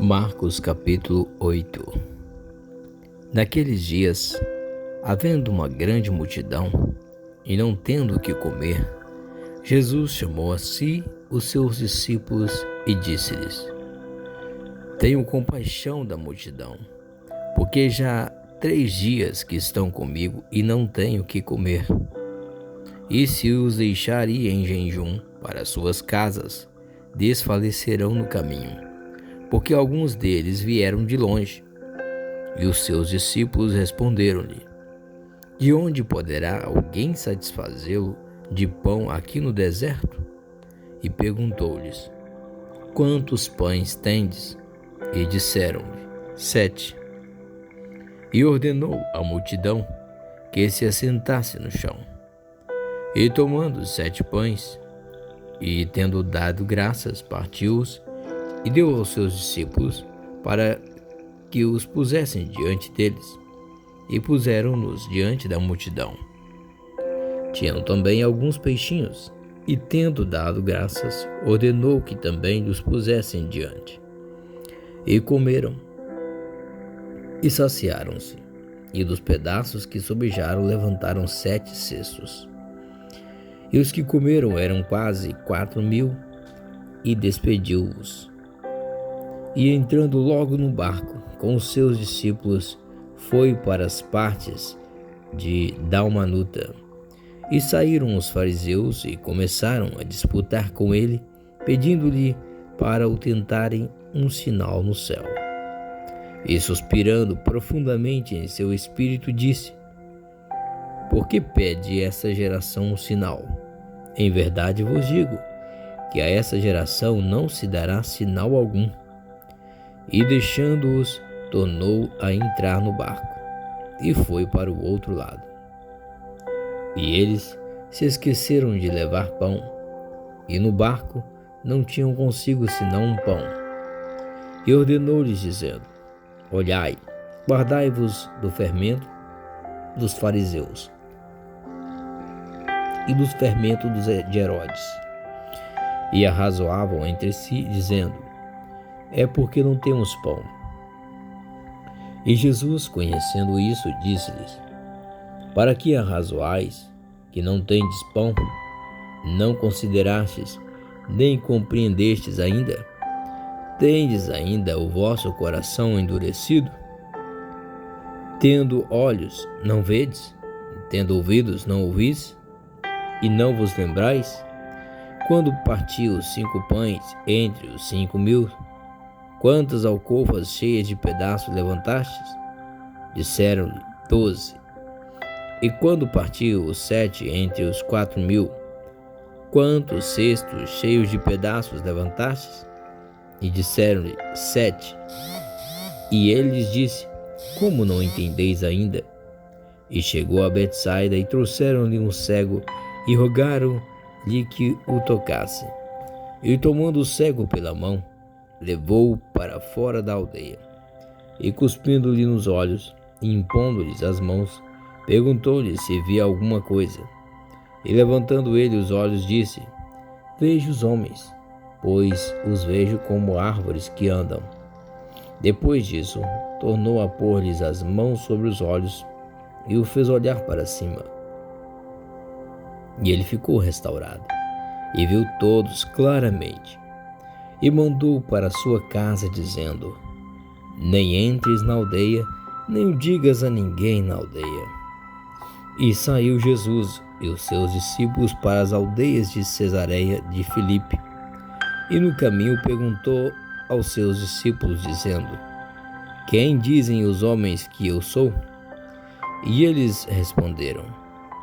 Marcos capítulo 8. Naqueles dias, havendo uma grande multidão, e não tendo o que comer, Jesus chamou a si os seus discípulos e disse-lhes: Tenho compaixão da multidão, porque já há 3 dias que estão comigo e não tenho o que comer. E se os deixar ir em jejum para suas casas, desfalecerão no caminho, porque alguns deles vieram de longe. E os seus discípulos responderam-lhe: De onde poderá alguém satisfazê-lo de pão aqui no deserto? E perguntou-lhes: Quantos pães tendes? E disseram-lhe: 7. E ordenou à multidão que se assentasse no chão. E tomando os 7 pães, e tendo dado graças, partiu-os e deu aos seus discípulos para que os pusessem diante deles. E puseram-nos diante da multidão. Tinham também alguns peixinhos, e tendo dado graças, ordenou que também os pusessem diante. E comeram, e saciaram-se, e dos pedaços que sobejaram levantaram 7 cestos. E os que comeram eram quase 4.000, e despediu-os. E entrando logo no barco com os seus discípulos, foi para as partes de Dalmanuta. E saíram os fariseus e começaram a disputar com ele, pedindo-lhe para o tentarem um sinal no céu. E suspirando profundamente em seu espírito, disse: Por que pede essa geração um sinal? Em verdade vos digo que a essa geração não se dará sinal algum. E deixando-os, tornou a entrar no barco, e foi para o outro lado. E eles se esqueceram de levar pão, e no barco não tinham consigo senão um pão. E ordenou-lhes, dizendo: Olhai, guardai-vos do fermento dos fariseus, e dos fermentos de Herodes. E arrazoavam entre si, dizendo: É porque não temos pão. E Jesus, conhecendo isso, disse-lhes: Para que arrazoais, que não tendes pão? Não considerastes, nem compreendestes ainda? Tendes ainda o vosso coração endurecido? Tendo olhos, não vedes? Tendo ouvidos, não ouvis? E não vos lembrais? Quando partiu os 5 pães entre os 5.000, quantas alcofas cheias de pedaços levantastes? Disseram-lhe: 12. E quando partiu os 7 entre os 4.000, quantos cestos cheios de pedaços levantastes? E disseram-lhe: 7. E ele lhes disse: Como não entendeis ainda? E chegou a Betsaida, e trouxeram-lhe um cego, e rogaram-lhe que o tocasse. E tomando o cego pela mão, levou-o para fora da aldeia. E cuspindo-lhe nos olhos, e impondo-lhes as mãos, perguntou-lhe se via alguma coisa. E levantando ele os olhos, disse: Vejo os homens, pois os vejo como árvores que andam. Depois disso, tornou a pôr-lhes as mãos sobre os olhos, e o fez olhar para cima. E ele ficou restaurado, e viu todos claramente. E mandou para sua casa, dizendo: Nem entres na aldeia, nem o digas a ninguém na aldeia. E saiu Jesus e os seus discípulos para as aldeias de Cesareia de Filipe. E no caminho perguntou aos seus discípulos, dizendo: Quem dizem os homens que eu sou? E eles responderam: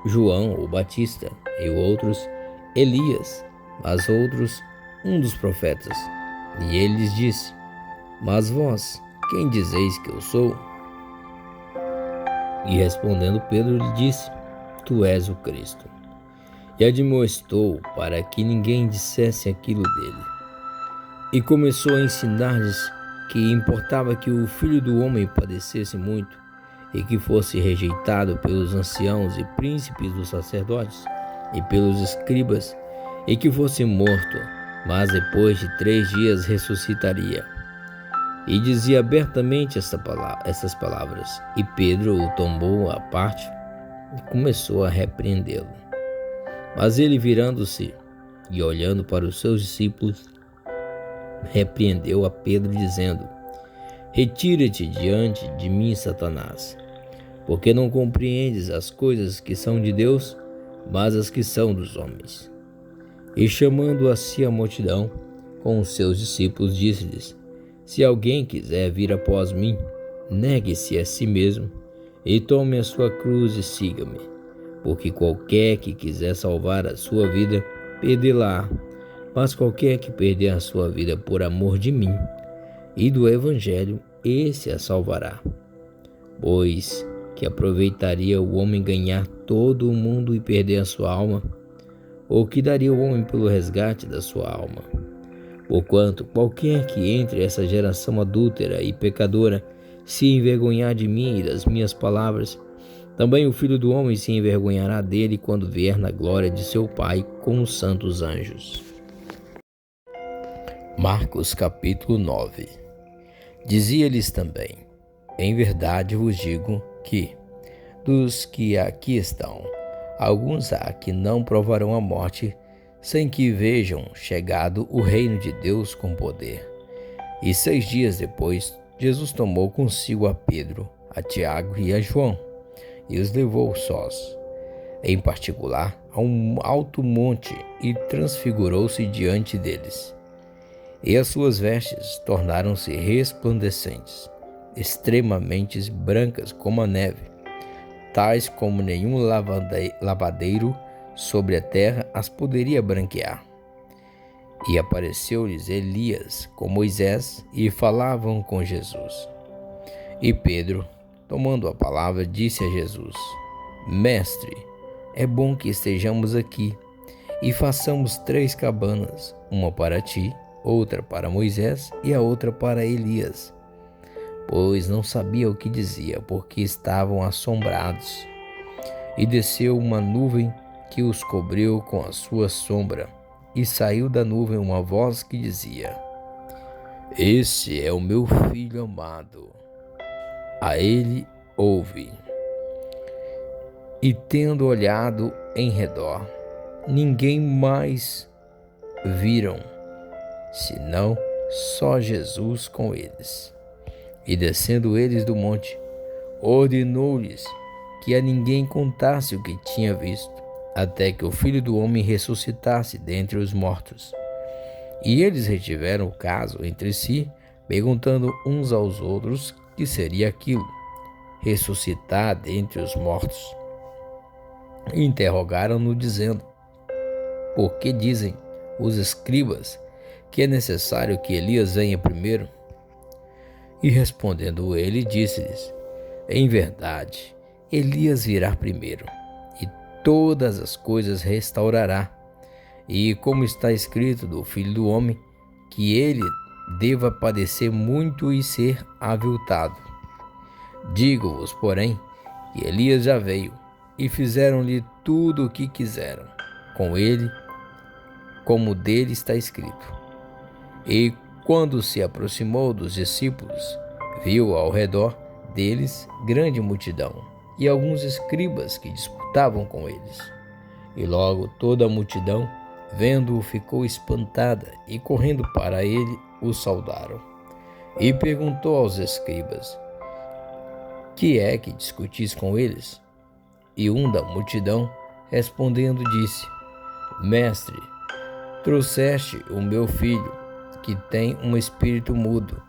João o Batista, e outros Elias, mas outros um dos profetas. E ele lhes disse: Mas vós, quem dizeis que eu sou? E respondendo Pedro lhe disse: Tu és o Cristo. E admoestou para que ninguém dissesse aquilo dele. E começou a ensinar-lhes que importava que o Filho do Homem padecesse muito, e que fosse rejeitado pelos anciãos e príncipes dos sacerdotes, e pelos escribas, e que fosse morto, mas depois de 3 dias ressuscitaria. e dizia abertamente essas palavras. E Pedro o tomou à parte e começou a repreendê-lo. Mas ele, virando-se e olhando para os seus discípulos, repreendeu a Pedro, dizendo: Retira-te diante de mim, Satanás, porque não compreendes as coisas que são de Deus, mas as que são dos homens. E chamando a si a multidão com os seus discípulos, disse-lhes: Se alguém quiser vir após mim, negue-se a si mesmo e tome a sua cruz e siga-me. Porque qualquer que quiser salvar a sua vida, perdê-la, mas qualquer que perder a sua vida por amor de mim e do Evangelho, esse a salvará. Pois que aproveitaria o homem ganhar todo o mundo e perder a sua alma? Ou que daria o homem pelo resgate da sua alma? Porquanto qualquer que entre essa geração adúltera e pecadora se envergonhar de mim e das minhas palavras, também o Filho do Homem se envergonhará dele quando vier na glória de seu Pai com os santos anjos. Marcos capítulo 9. Dizia-lhes também: Em verdade vos digo que, dos que aqui estão, alguns há que não provarão a morte, sem que vejam chegado o reino de Deus com poder. E 6 dias depois, Jesus tomou consigo a Pedro, a Tiago e a João, e os levou sós, em particular, a um alto monte, e transfigurou-se diante deles. E as suas vestes tornaram-se resplandecentes, extremamente brancas como a neve, tais como nenhum lavadeiro sobre a terra as poderia branquear. E apareceu-lhes Elias com Moisés, e falavam com Jesus. E Pedro, tomando a palavra, disse a Jesus: Mestre, é bom que estejamos aqui, e façamos 3 cabanas, uma para ti, outra para Moisés e a outra para Elias. Pois não sabia o que dizia, porque estavam assombrados. E desceu uma nuvem que os cobriu com a sua sombra, e saiu da nuvem uma voz que dizia: Esse é o meu Filho amado, a ele ouve. E tendo olhado em redor, ninguém mais viram, senão só Jesus com eles. E descendo eles do monte, ordenou-lhes que a ninguém contasse o que tinha visto, até que o Filho do Homem ressuscitasse dentre os mortos. E eles retiveram o caso entre si, perguntando uns aos outros que seria aquilo, ressuscitar dentre os mortos. E interrogaram-no, dizendo: Por que dizem os escribas que é necessário que Elias venha primeiro? E respondendo ele, disse-lhes: Em verdade, Elias virá primeiro, e todas as coisas restaurará. E como está escrito do Filho do Homem, que ele deva padecer muito e ser aviltado. Digo-vos, porém, que Elias já veio, e fizeram-lhe tudo o que quiseram com ele, como dele está escrito. E quando se aproximou dos discípulos, viu ao redor deles grande multidão e alguns escribas que disputavam com eles. E logo toda a multidão, vendo-o, ficou espantada, e correndo para ele, o saudaram. E perguntou aos escribas: Que é que discutis com eles? E um da multidão, respondendo, disse: Mestre, trouxeste o meu filho, que tem um espírito mudo.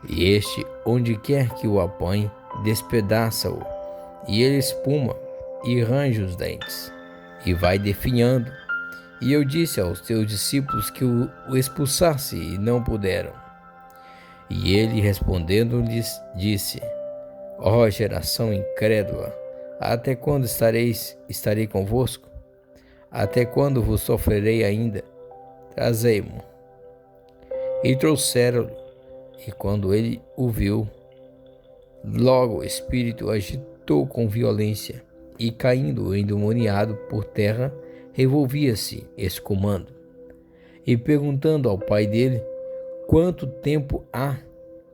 E este, onde quer que o apanhe, despedaça-o, e ele espuma e range os dentes, e vai definhando. E eu disse aos teus discípulos que o expulsasse, e não puderam. E ele, respondendo-lhes, disse: Ó geração incrédula, até quando estarei convosco? Até quando vos sofrerei ainda? Trazei-mo. E trouxeram-lhe, e quando ele o viu, logo o espírito agitou com violência, e caindo endemoniado por terra, revolvia-se, escumando. E perguntando ao pai dele quanto tempo há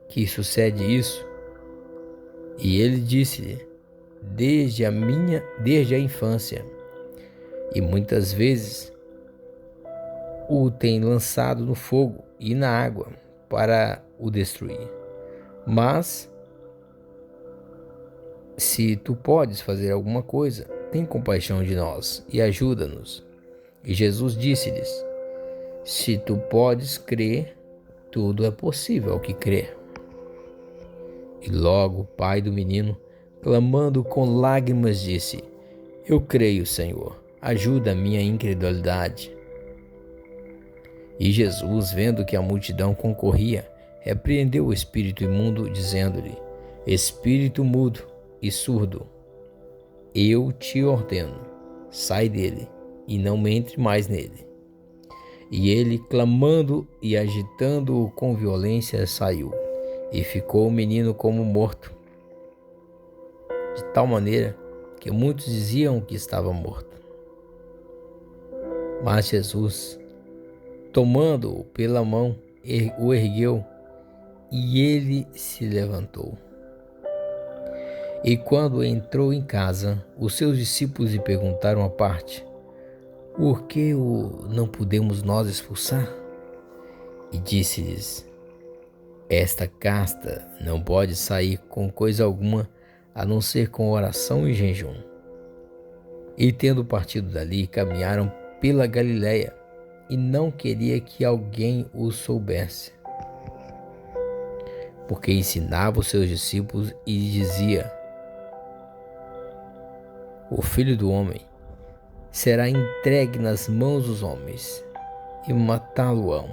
que sucede isso? E ele disse-lhe: desde a infância, e muitas vezes o tem lançado no fogo e na água para o destruir. Mas se tu podes fazer alguma coisa, tem compaixão de nós e ajuda-nos. E Jesus disse-lhes: se tu podes crer, tudo é possível ao que crê. E logo o pai do menino, clamando com lágrimas, disse: eu creio, Senhor, ajuda a minha incredulidade. E Jesus, vendo que a multidão concorria, repreendeu o espírito imundo, dizendo-lhe: espírito mudo e surdo, eu te ordeno, sai dele e não entre mais nele. E ele, clamando e agitando-o com violência, saiu, e ficou o menino como morto, de tal maneira que muitos diziam que estava morto. Mas Jesus, tomando-o pela mão, o ergueu, e ele se levantou. E quando entrou em casa, os seus discípulos lhe perguntaram à parte: por que o não podemos nós expulsar? E disse-lhes: esta casta não pode sair com coisa alguma, a não ser com oração e jejum. E tendo partido dali, caminharam pela Galiléia, e não queria que alguém o soubesse, porque ensinava os seus discípulos e dizia: o Filho do Homem será entregue nas mãos dos homens, e matá-lo-ão.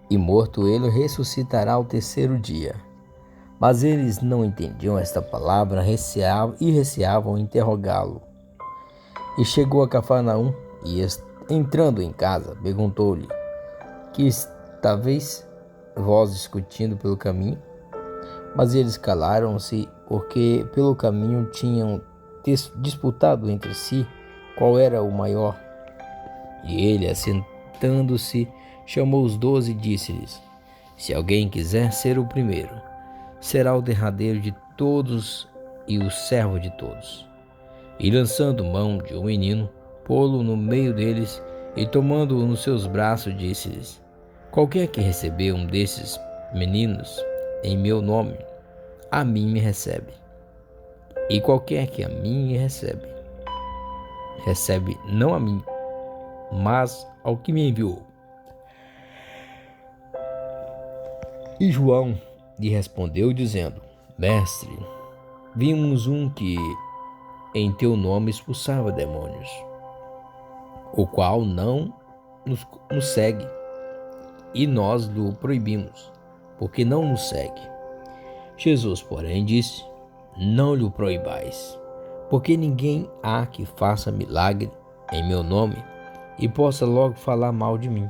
E morto ele, ressuscitará ao terceiro dia. Mas eles não entendiam esta palavra e receavam interrogá-lo. E chegou a Cafarnaum, e entrando em casa, perguntou-lhe: que estáveis vós discutindo pelo caminho? Mas eles calaram-se, porque pelo caminho tinham disputado entre si qual era o maior. E ele, assentando-se, chamou os 12 e disse-lhes: se alguém quiser ser o primeiro, será o derradeiro de todos e o servo de todos. E lançando mão de um menino, pô-lo no meio deles, e tomando-o nos seus braços, disse-lhes: qualquer que receber um desses meninos em meu nome, a mim me recebe. E qualquer que a mim recebe, recebe não a mim, mas ao que me enviou. E João lhe respondeu, dizendo: mestre, vimos um que em teu nome expulsava demônios, o qual não nos segue, e nós lhe proibimos, porque não nos segue. Jesus, porém, disse: não lhe proibais, porque ninguém há que faça milagre em meu nome e possa logo falar mal de mim,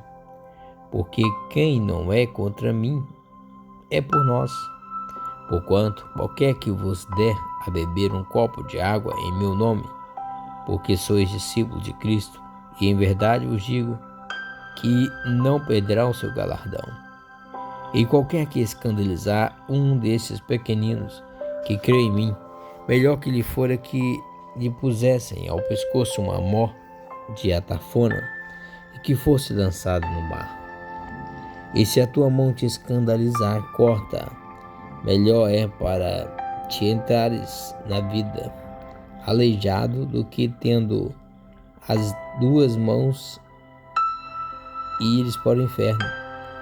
porque quem não é contra mim é por nós. Porquanto qualquer que vos der a beber um copo de água em meu nome, porque sois discípulos de Cristo, e em verdade vos digo que não perderá o seu galardão. E qualquer que escandalizar um desses pequeninos que crê em mim, melhor que lhe fora que lhe pusessem ao pescoço uma mó de atafona e que fosse lançado no mar. E se a tua mão te escandalizar, corta-a. Melhor é para te entrares na vida aleijado do que tendo as duas mãos e ires para o inferno,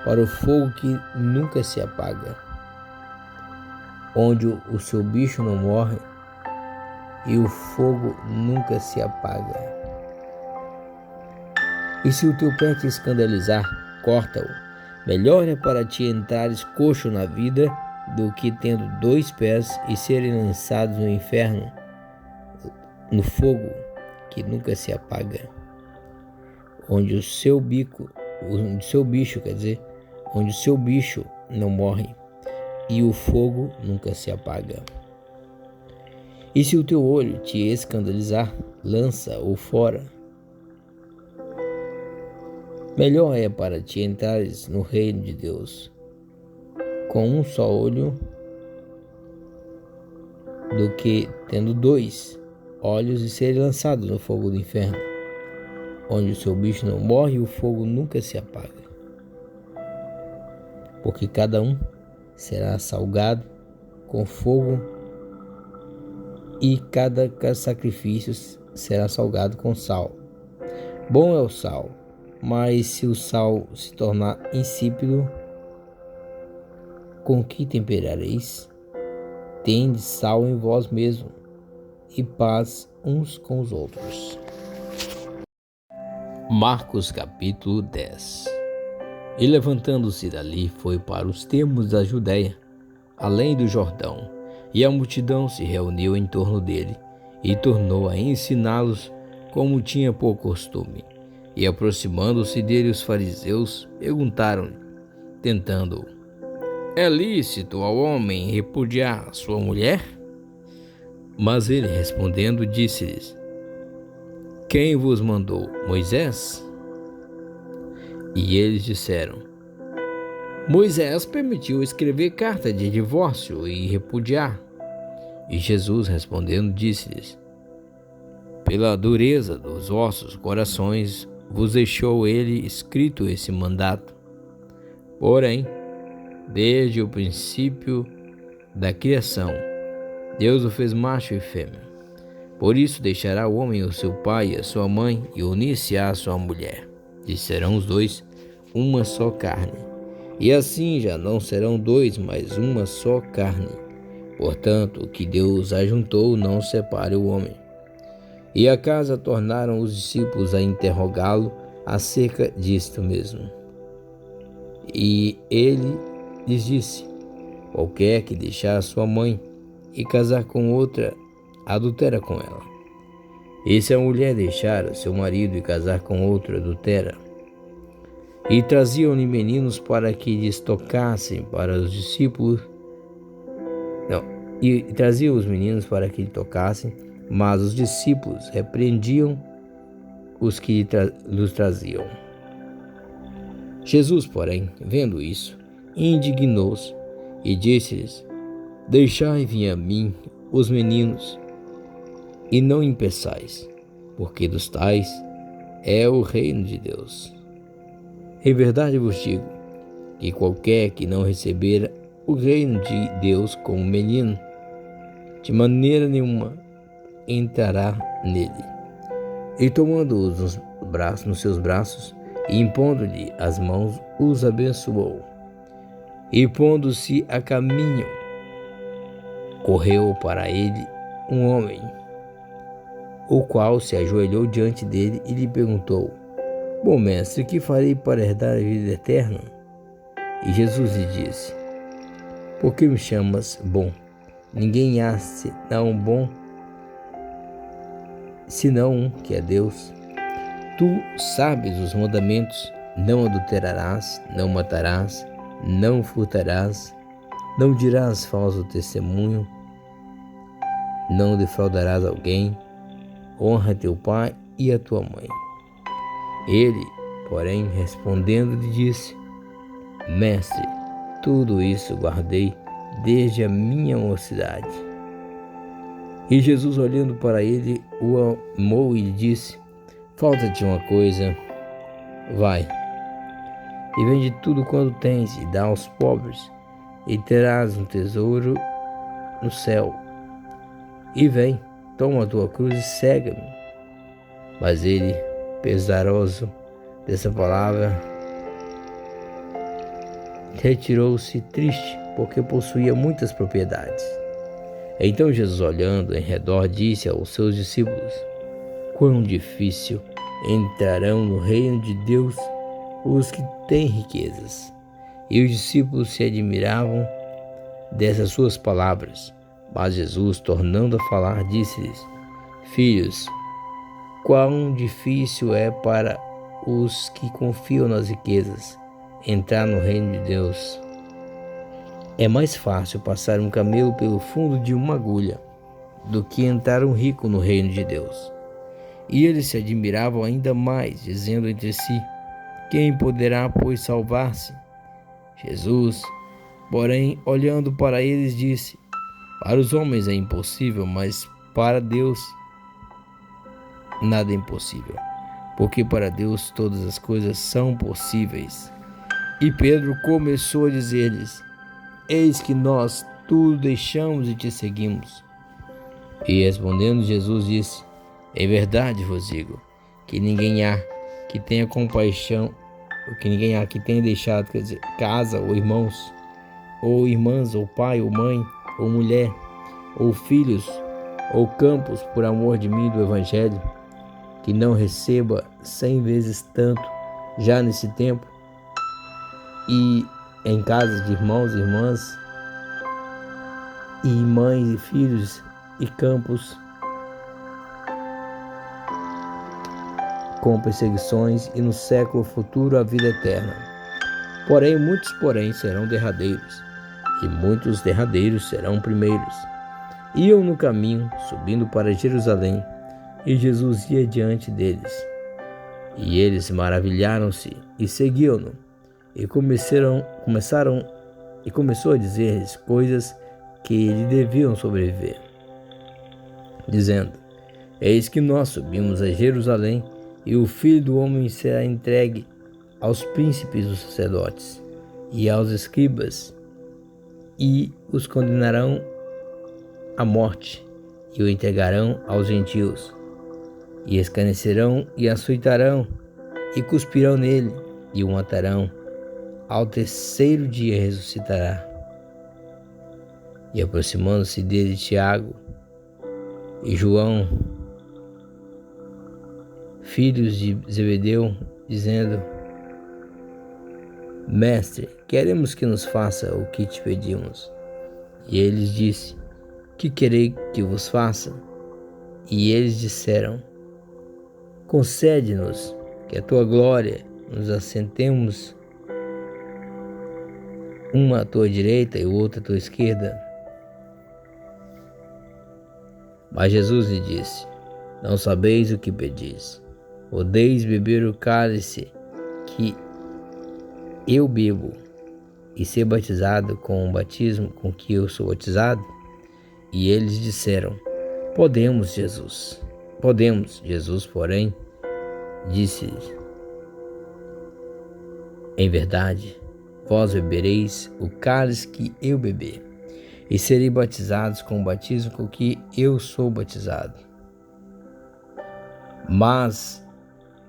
para o fogo que nunca se apaga, onde o seu bicho não morre e o fogo nunca se apaga. E se o teu pé te escandalizar, corta-o. Melhor é para ti entrares coxo na vida do que tendo 2 pés e serem lançados no inferno, no fogo que nunca se apaga, onde o seu bicho não morre e o fogo nunca se apaga. E se o teu olho te escandalizar, lança-o fora. Melhor é para ti entrares no reino de Deus com um só olho do que tendo 2 olhos e ser lançado no fogo do inferno, onde o seu bicho não morre e o fogo nunca se apaga. Porque cada um será salgado com fogo e cada sacrifício será salgado com sal. Bom é o sal, mas se o sal se tornar insípido, com que temperareis? Tende sal em vós mesmo e paz uns com os outros. Marcos capítulo 10. E levantando-se dali, foi para os termos da Judéia, além do Jordão, e a multidão se reuniu em torno dele, e tornou a ensiná-los como tinha por costume. E aproximando-se dele os fariseus, perguntaram-lhe, tentando-o: é lícito ao homem repudiar sua mulher? Mas ele, respondendo, disse-lhes: quem vos mandou? Moisés? E eles disseram: Moisés permitiu escrever carta de divórcio e repudiar. E Jesus, respondendo, disse-lhes: pela dureza dos vossos corações vos deixou ele escrito esse mandato. Porém, desde o princípio da criação, Deus o fez macho e fêmea. Por isso deixará o homem o seu pai e a sua mãe, e unir-se-á à sua mulher, e serão os dois uma só carne. E assim já não serão dois, mas uma só carne. Portanto, o que Deus ajuntou não separe o homem. E a casa tornaram os discípulos a interrogá-lo acerca disto mesmo. E ele lhes disse: qualquer que deixar sua mãe e casar com outra, adultera com ela. E se a mulher deixar seu marido e casar com outro, adultera. E traziam-lhe meninos para que lhes tocassem para os discípulos. E traziam os meninos para que lhe tocassem, mas os discípulos repreendiam os que lhes traziam. Jesus, porém, vendo isso, indignou-se e disse-lhes: deixai vir a mim os meninos, e não impeçais, porque dos tais é o reino de Deus. Em verdade vos digo que qualquer que não receber o reino de Deus como menino, de maneira nenhuma entrará nele. E tomando-os nos seus braços, e impondo-lhe as mãos, os abençoou. E pondo-se a caminho, correu para ele um homem, o qual se ajoelhou diante dele e lhe perguntou: bom mestre, que farei para herdar a vida eterna? E Jesus lhe disse: por que me chamas bom? Ninguém há senão bom, senão um, que é Deus. Tu sabes os mandamentos: não adulterarás, não matarás, não furtarás, não dirás falso testemunho, não defraudarás alguém, honra teu pai e a tua mãe. Ele, porém, respondendo, lhe disse: mestre, tudo isso guardei desde a minha mocidade. E Jesus, olhando para ele, o amou e lhe disse: falta-te uma coisa, vai, e vende tudo quanto tens, e dá aos pobres, e terás um tesouro no céu. E vem, toma a tua cruz e segue-me. Mas ele, pesaroso dessa palavra, retirou-se triste, porque possuía muitas propriedades. Então Jesus, olhando em redor, disse aos seus discípulos: quão difícil entrarão no reino de Deus os que têm riquezas. E os discípulos se admiravam dessas suas palavras. Mas Jesus, tornando a falar, disse-lhes: filhos, quão difícil é para os que confiam nas riquezas entrar no reino de Deus. É mais fácil passar um camelo pelo fundo de uma agulha do que entrar um rico no reino de Deus. E eles se admiravam ainda mais, dizendo entre si: quem poderá, pois, salvar-se? Jesus, porém, olhando para eles, disse: Para os homens é impossível, mas para Deus nada é impossível, porque para Deus todas as coisas são possíveis. E Pedro começou a dizer-lhes: Eis que nós tudo deixamos e te seguimos. E respondendo Jesus disse: Em verdade vos digo, que ninguém há que tenha compaixão, que ninguém há que tenha deixado, casa, ou irmãos, ou irmãs, ou pai, ou mãe, ou mulher, ou filhos, ou campos, por amor de mim e do Evangelho, que não receba 100 vezes tanto já nesse tempo, e em casas de irmãos e irmãs, e mães e filhos, e campos, com perseguições, e no século futuro a vida eterna. Porém, muitos serão derradeiros, e muitos derradeiros serão primeiros. Iam no caminho, subindo para Jerusalém, e Jesus ia diante deles. E eles maravilharam-se e seguiam-no, e começou a dizer-lhes coisas que lhe deviam sobreviver, dizendo: Eis que nós subimos a Jerusalém, e o Filho do Homem será entregue aos príncipes dos sacerdotes e aos escribas, e os condenarão à morte, e o entregarão aos gentios, e escarnecerão e açoitarão, e cuspirão nele, e o matarão. Ao terceiro dia ressuscitará. E aproximando-se dele Tiago e João, filhos de Zebedeu, dizendo: Mestre, queremos que nos faça o que te pedimos. E ele lhes disse: Que querei que vos faça? E eles disseram: Concede-nos que a tua glória nos assentemos, uma à tua direita e outra à tua esquerda. Mas Jesus lhe disse: Não sabeis o que pedis. Podeis beber o cálice que eu bebo, e ser batizado com o batismo com que eu sou batizado? E eles disseram: Podemos, Jesus. Podemos. Jesus, porém, disse-lhes: Em verdade, vós bebereis o cálice que eu beber, e serei batizados com o batismo com que eu sou batizado. Mas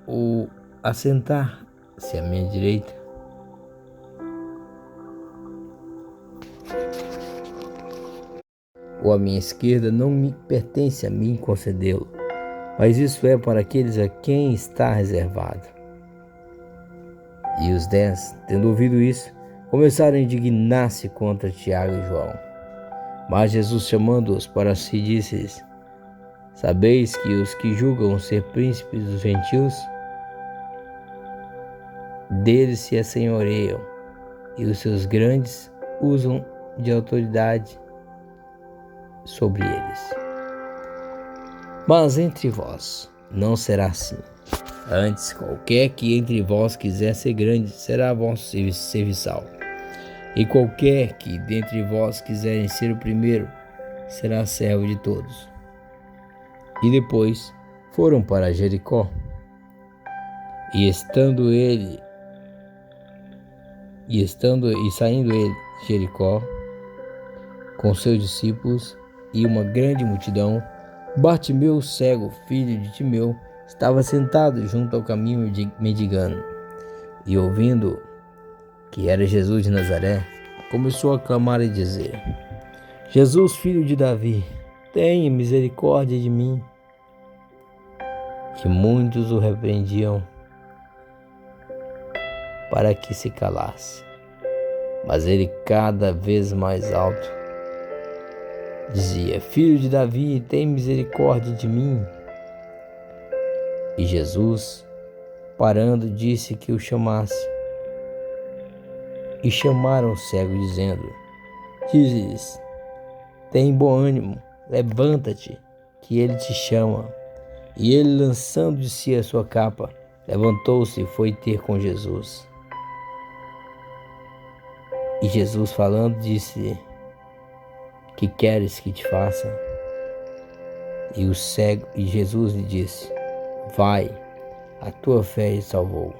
o assentar-se à minha direita ou à minha esquerda não me pertence a mim concedê-lo, mas isso é para aqueles a quem está reservado. E os 10, tendo ouvido isso, começaram a indignar-se contra Tiago e João. Mas Jesus, chamando-os para si, disse-lhes: Sabeis que os que julgam ser príncipes dos gentios, deles se assenhoreiam, e os seus grandes usam de autoridade sobre eles. Mas entre vós não será assim. Antes, qualquer que entre vós quiser ser grande, será vosso serviçal. E qualquer que dentre vós quiserem ser o primeiro, será servo de todos. E depois foram para Jericó. E saindo ele de Jericó com seus discípulos e uma grande multidão, Bartimeu, cego, filho de Timeu, estava sentado junto ao caminho mendigando. E ouvindo que era Jesus de Nazaré, começou a clamar e dizer: Jesus, filho de Davi, tenha misericórdia de mim. E muitos o repreendiam para que se calasse. Mas ele, cada vez mais alto, dizia: Filho de Davi, tem misericórdia de mim. E Jesus, parando, disse que o chamasse. E chamaram o cego, dizendo: Diz-lhes, tem bom ânimo, levanta-te, que ele te chama. E ele, lançando de si a sua capa, levantou-se e foi ter com Jesus. E Jesus, falando, disse: que queres que te faça? E Jesus lhe disse: vai, a tua fé te salvou.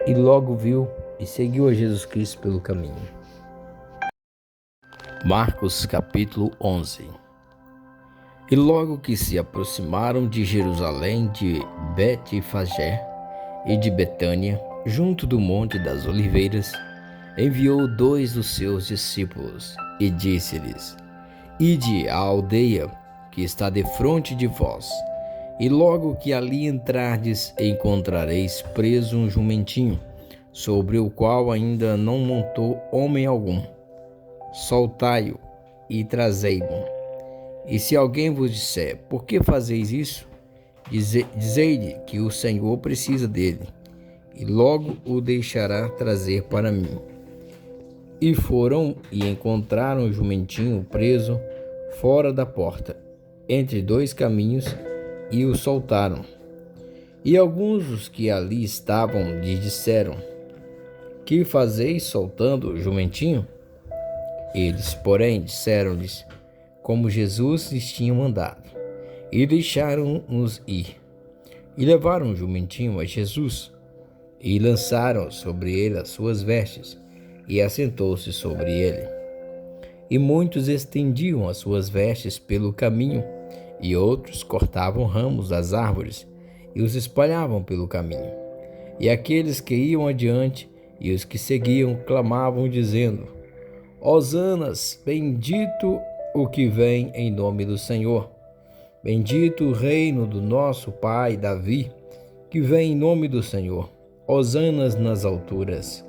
E logo viu e seguiu a Jesus Cristo pelo caminho. Marcos capítulo 11. E logo que se aproximaram de Jerusalém, de Betfagé e de Betânia, junto do Monte das Oliveiras, enviou 2 dos seus discípulos e disse-lhes: ide à aldeia que está defronte de vós, e logo que ali entrardes, encontrareis preso um jumentinho, sobre o qual ainda não montou homem algum. Soltai-o e trazei-mo. E se alguém vos disser: por que fazeis isso? Dizei-lhe que o Senhor precisa dele, e logo o deixará trazer para mim. E foram e encontraram o jumentinho preso fora da porta, entre 2 caminhos, e o soltaram. E alguns dos que ali estavam lhe disseram: que fazeis soltando o jumentinho? Eles, porém, disseram-lhes como Jesus lhes tinha mandado, e deixaram-nos ir. E levaram o jumentinho a Jesus, e lançaram sobre ele as suas vestes, e assentou-se sobre ele. E muitos estendiam as suas vestes pelo caminho, e outros cortavam ramos das árvores, e os espalhavam pelo caminho. E aqueles que iam adiante e os que seguiam clamavam, dizendo: Hosanas, bendito o que vem em nome do Senhor. Bendito o reino do nosso pai Davi, que vem em nome do Senhor. Hosanas nas alturas.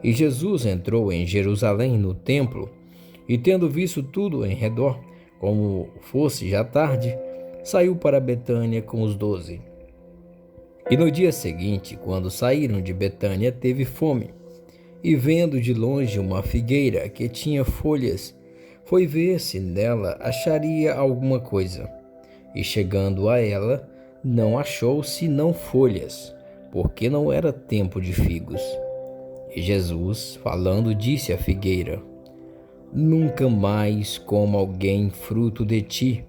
E Jesus entrou em Jerusalém no templo, e tendo visto tudo em redor, como fosse já tarde, saiu para Betânia com os 12. E no dia seguinte, quando saíram de Betânia, teve fome. E vendo de longe uma figueira que tinha folhas, foi ver se nela acharia alguma coisa. E chegando a ela, não achou senão folhas, porque não era tempo de figos. E Jesus, falando, disse à figueira: Nunca mais coma alguém fruto de ti.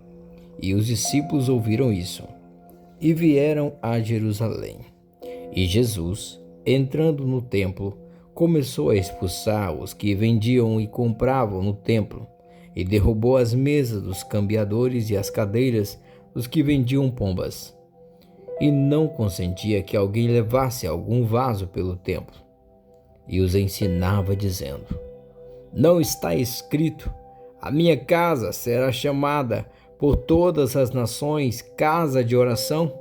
E os discípulos ouviram isso, e vieram a Jerusalém. E Jesus, entrando no templo, começou a expulsar os que vendiam e compravam no templo, e derrubou as mesas dos cambiadores e as cadeiras dos que vendiam pombas. E não consentia que alguém levasse algum vaso pelo templo. E os ensinava, dizendo: Não está escrito: a minha casa será chamada por todas as nações casa de oração?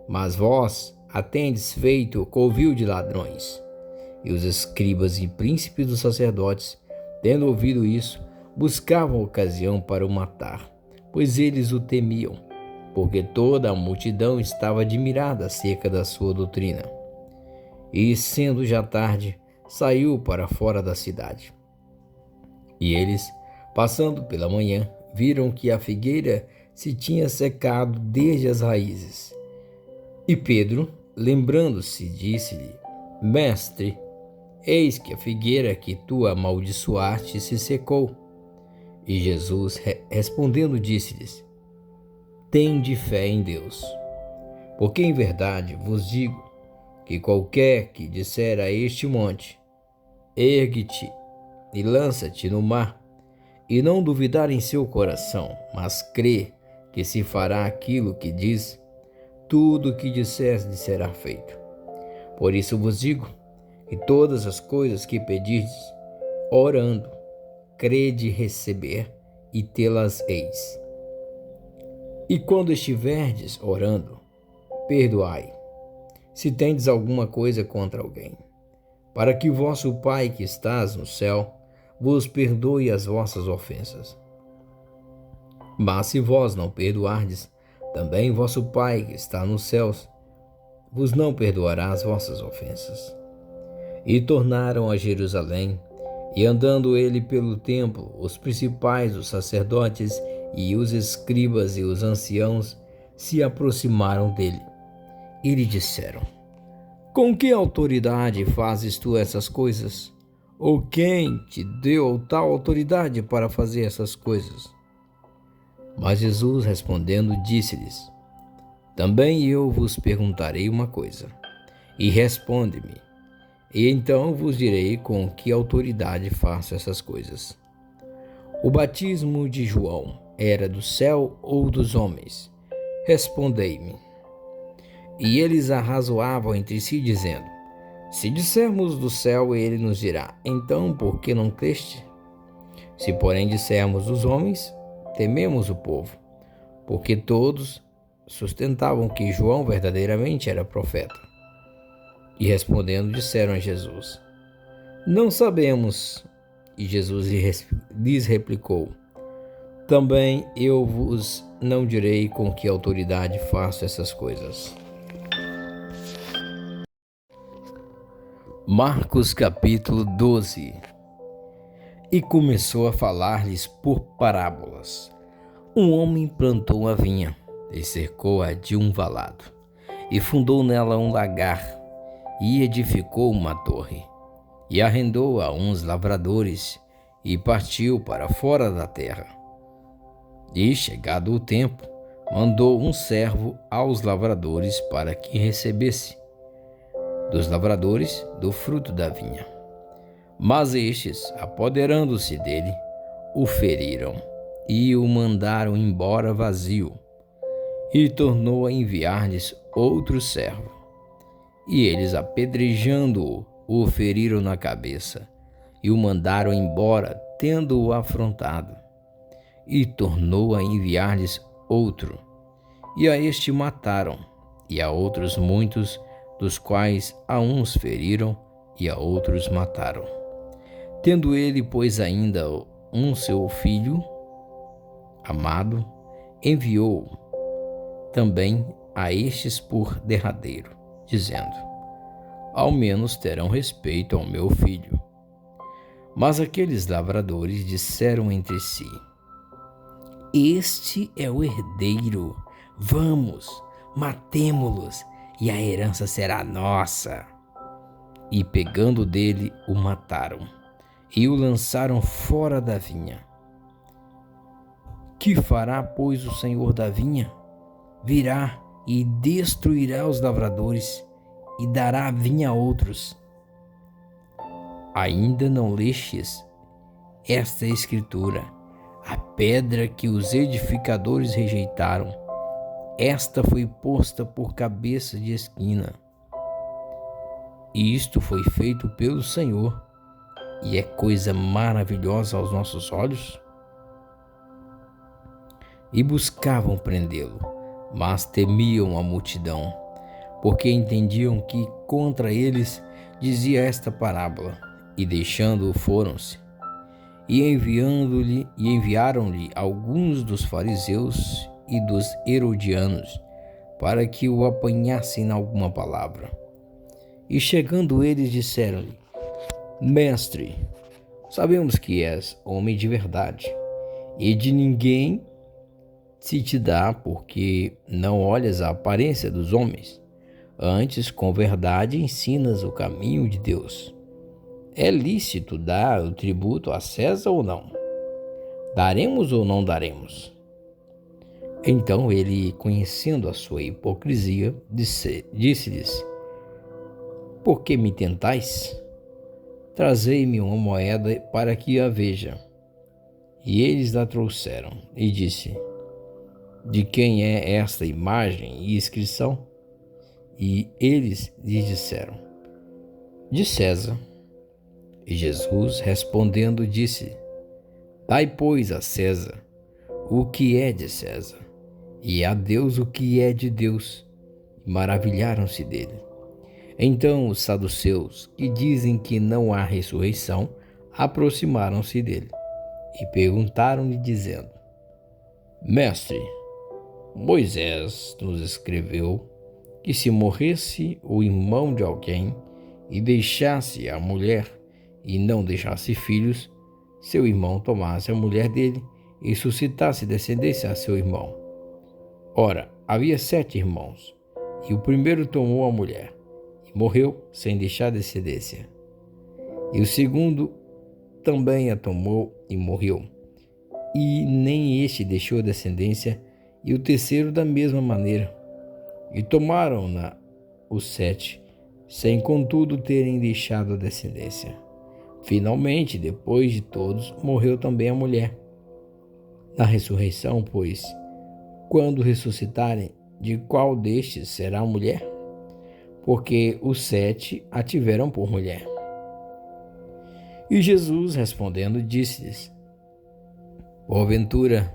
Mas vós a tendes feito covil de ladrões. E os escribas e príncipes dos sacerdotes, tendo ouvido isso, buscavam ocasião para o matar, pois eles o temiam, porque toda a multidão estava admirada acerca da sua doutrina. E, sendo já tarde, saiu para fora da cidade. E eles, passando pela manhã, viram que a figueira se tinha secado desde as raízes. E Pedro, lembrando-se, disse-lhe: Mestre, eis que a figueira que tu amaldiçoaste se secou. E Jesus, respondendo, disse-lhes: Tende fé em Deus. Porque em verdade vos digo que qualquer que disser a este monte: Ergue-te e lança-te no mar, e não duvidar em seu coração, mas crê que se fará aquilo que diz, tudo o que disser lhe será feito. Por isso vos digo que todas as coisas que pedirdes, orando, crede receber, e tê-las-eis. E quando estiverdes orando, perdoai, se tendes alguma coisa contra alguém, para que vosso Pai que estás no céu vos perdoe as vossas ofensas. Mas se vós não perdoardes, também vosso Pai que está nos céus vos não perdoará as vossas ofensas. E tornaram a Jerusalém, e andando ele pelo templo, os principais, os sacerdotes e os escribas e os anciãos se aproximaram dele, e lhe disseram: Com que autoridade fazes tu essas coisas? Ou quem te deu tal autoridade para fazer essas coisas? Mas Jesus respondendo disse-lhes: Também eu vos perguntarei uma coisa, e responde-me, e então vos direi com que autoridade faço essas coisas. O batismo de João era do céu ou dos homens? Respondei-me. E eles arrazoavam entre si, dizendo: Se dissermos do céu, ele nos dirá: Então, por que não creste? Se, porém, dissermos dos homens, tememos o povo, porque todos sustentavam que João verdadeiramente era profeta. E respondendo, disseram a Jesus: Não sabemos. E Jesus lhes replicou: Também eu vos não direi com que autoridade faço essas coisas. Marcos capítulo 12. E começou a falar-lhes por parábolas. Um homem plantou uma vinha, e cercou-a de um valado, e fundou nela um lagar, e edificou uma torre, e arrendou a uns lavradores, e partiu para fora da terra. E, chegado o tempo, mandou um servo aos lavradores para que recebesse dos lavradores do fruto da vinha. Mas estes, apoderando-se dele, o feriram e o mandaram embora vazio, e tornou a enviar-lhes outro servo. E eles, apedrejando-o, o feriram na cabeça, e o mandaram embora, tendo-o afrontado. E tornou a enviar-lhes outro, e a este mataram, e a outros muitos, dos quais a uns feriram e a outros mataram. Tendo ele, pois, ainda um seu filho amado, enviou também a estes por derradeiro, dizendo: Ao menos terão respeito ao meu filho. Mas aqueles lavradores disseram entre si: Este é o herdeiro, vamos, matemo-los, e a herança será nossa. E pegando dele, o mataram, e o lançaram fora da vinha. Que fará, pois, o senhor da vinha? Virá e destruirá os lavradores, e dará a vinha a outros. Ainda não lestes esta escritura? A pedra que os edificadores rejeitaram, esta foi posta por cabeça de esquina. E isto foi feito pelo Senhor, e é coisa maravilhosa aos nossos olhos. E buscavam prendê-lo, mas temiam a multidão, porque entendiam que contra eles dizia esta parábola, e deixando-o foram-se. E enviaram-lhe alguns dos fariseus e dos herodianos, para que o apanhassem em alguma palavra. E chegando eles, disseram-lhe: Mestre, sabemos que és homem de verdade, e de ninguém se te dá, porque não olhas a aparência dos homens, antes com verdade ensinas o caminho de Deus. É lícito dar o tributo a César ou não? Daremos ou não daremos? Então ele, conhecendo a sua hipocrisia, disse-lhes: Por que me tentais? Trazei-me uma moeda para que a veja. E eles a trouxeram, e disse: De quem é esta imagem e inscrição? E eles lhe disseram: De César. E Jesus, respondendo, disse: Dai, pois, a César o que é de César, e a Deus o que é de Deus. E maravilharam-se dele. Então os saduceus, que dizem que não há ressurreição, aproximaram-se dele e perguntaram-lhe, dizendo: Mestre, Moisés nos escreveu que se morresse o irmão de alguém e deixasse a mulher e não deixasse filhos, seu irmão tomasse a mulher dele e suscitasse descendência a seu irmão. Ora, havia 7 irmãos, E o primeiro tomou a mulher e morreu sem deixar descendência. E o segundo também a tomou e morreu, e nem este deixou descendência, e o terceiro da mesma maneira. E tomaram-na os 7, sem contudo terem deixado a descendência. Finalmente, depois de todos, morreu também a mulher. Na ressurreição, pois, quando ressuscitarem, de qual destes será a mulher? Porque os 7 a tiveram por mulher. E Jesus, respondendo, disse-lhes: Porventura,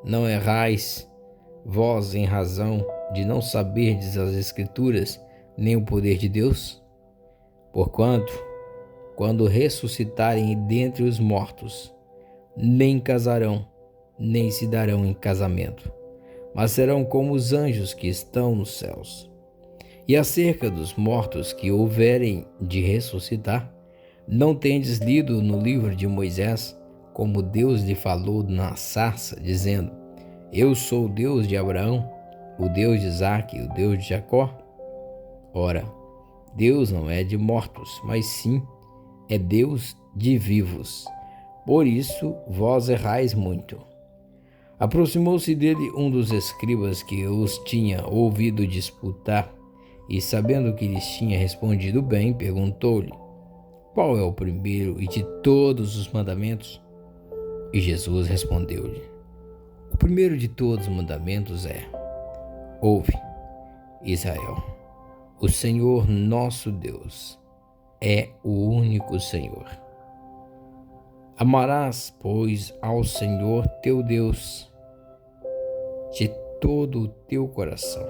não errais vós em razão de não saberdes as Escrituras, nem o poder de Deus? Porquanto, quando ressuscitarem dentre os mortos, nem casarão, nem se darão em casamento, mas serão como os anjos que estão nos céus. E acerca dos mortos que houverem de ressuscitar, não tendes lido no livro de Moisés, como Deus lhe falou na sarça, dizendo: Eu sou o Deus de Abraão, o Deus de Isaque e o Deus de Jacó? Ora, Deus não é de mortos, mas sim é Deus de vivos. Por isso vós errais muito. Aproximou-se dele um dos escribas que os tinha ouvido disputar, e sabendo que lhes tinha respondido bem, perguntou-lhe: Qual é o primeiro e de todos os mandamentos? E Jesus respondeu-lhe: O primeiro de todos os mandamentos é: Ouve, Israel, o Senhor nosso Deus é o único Senhor. Amarás, pois, ao Senhor teu Deus de todo o teu coração,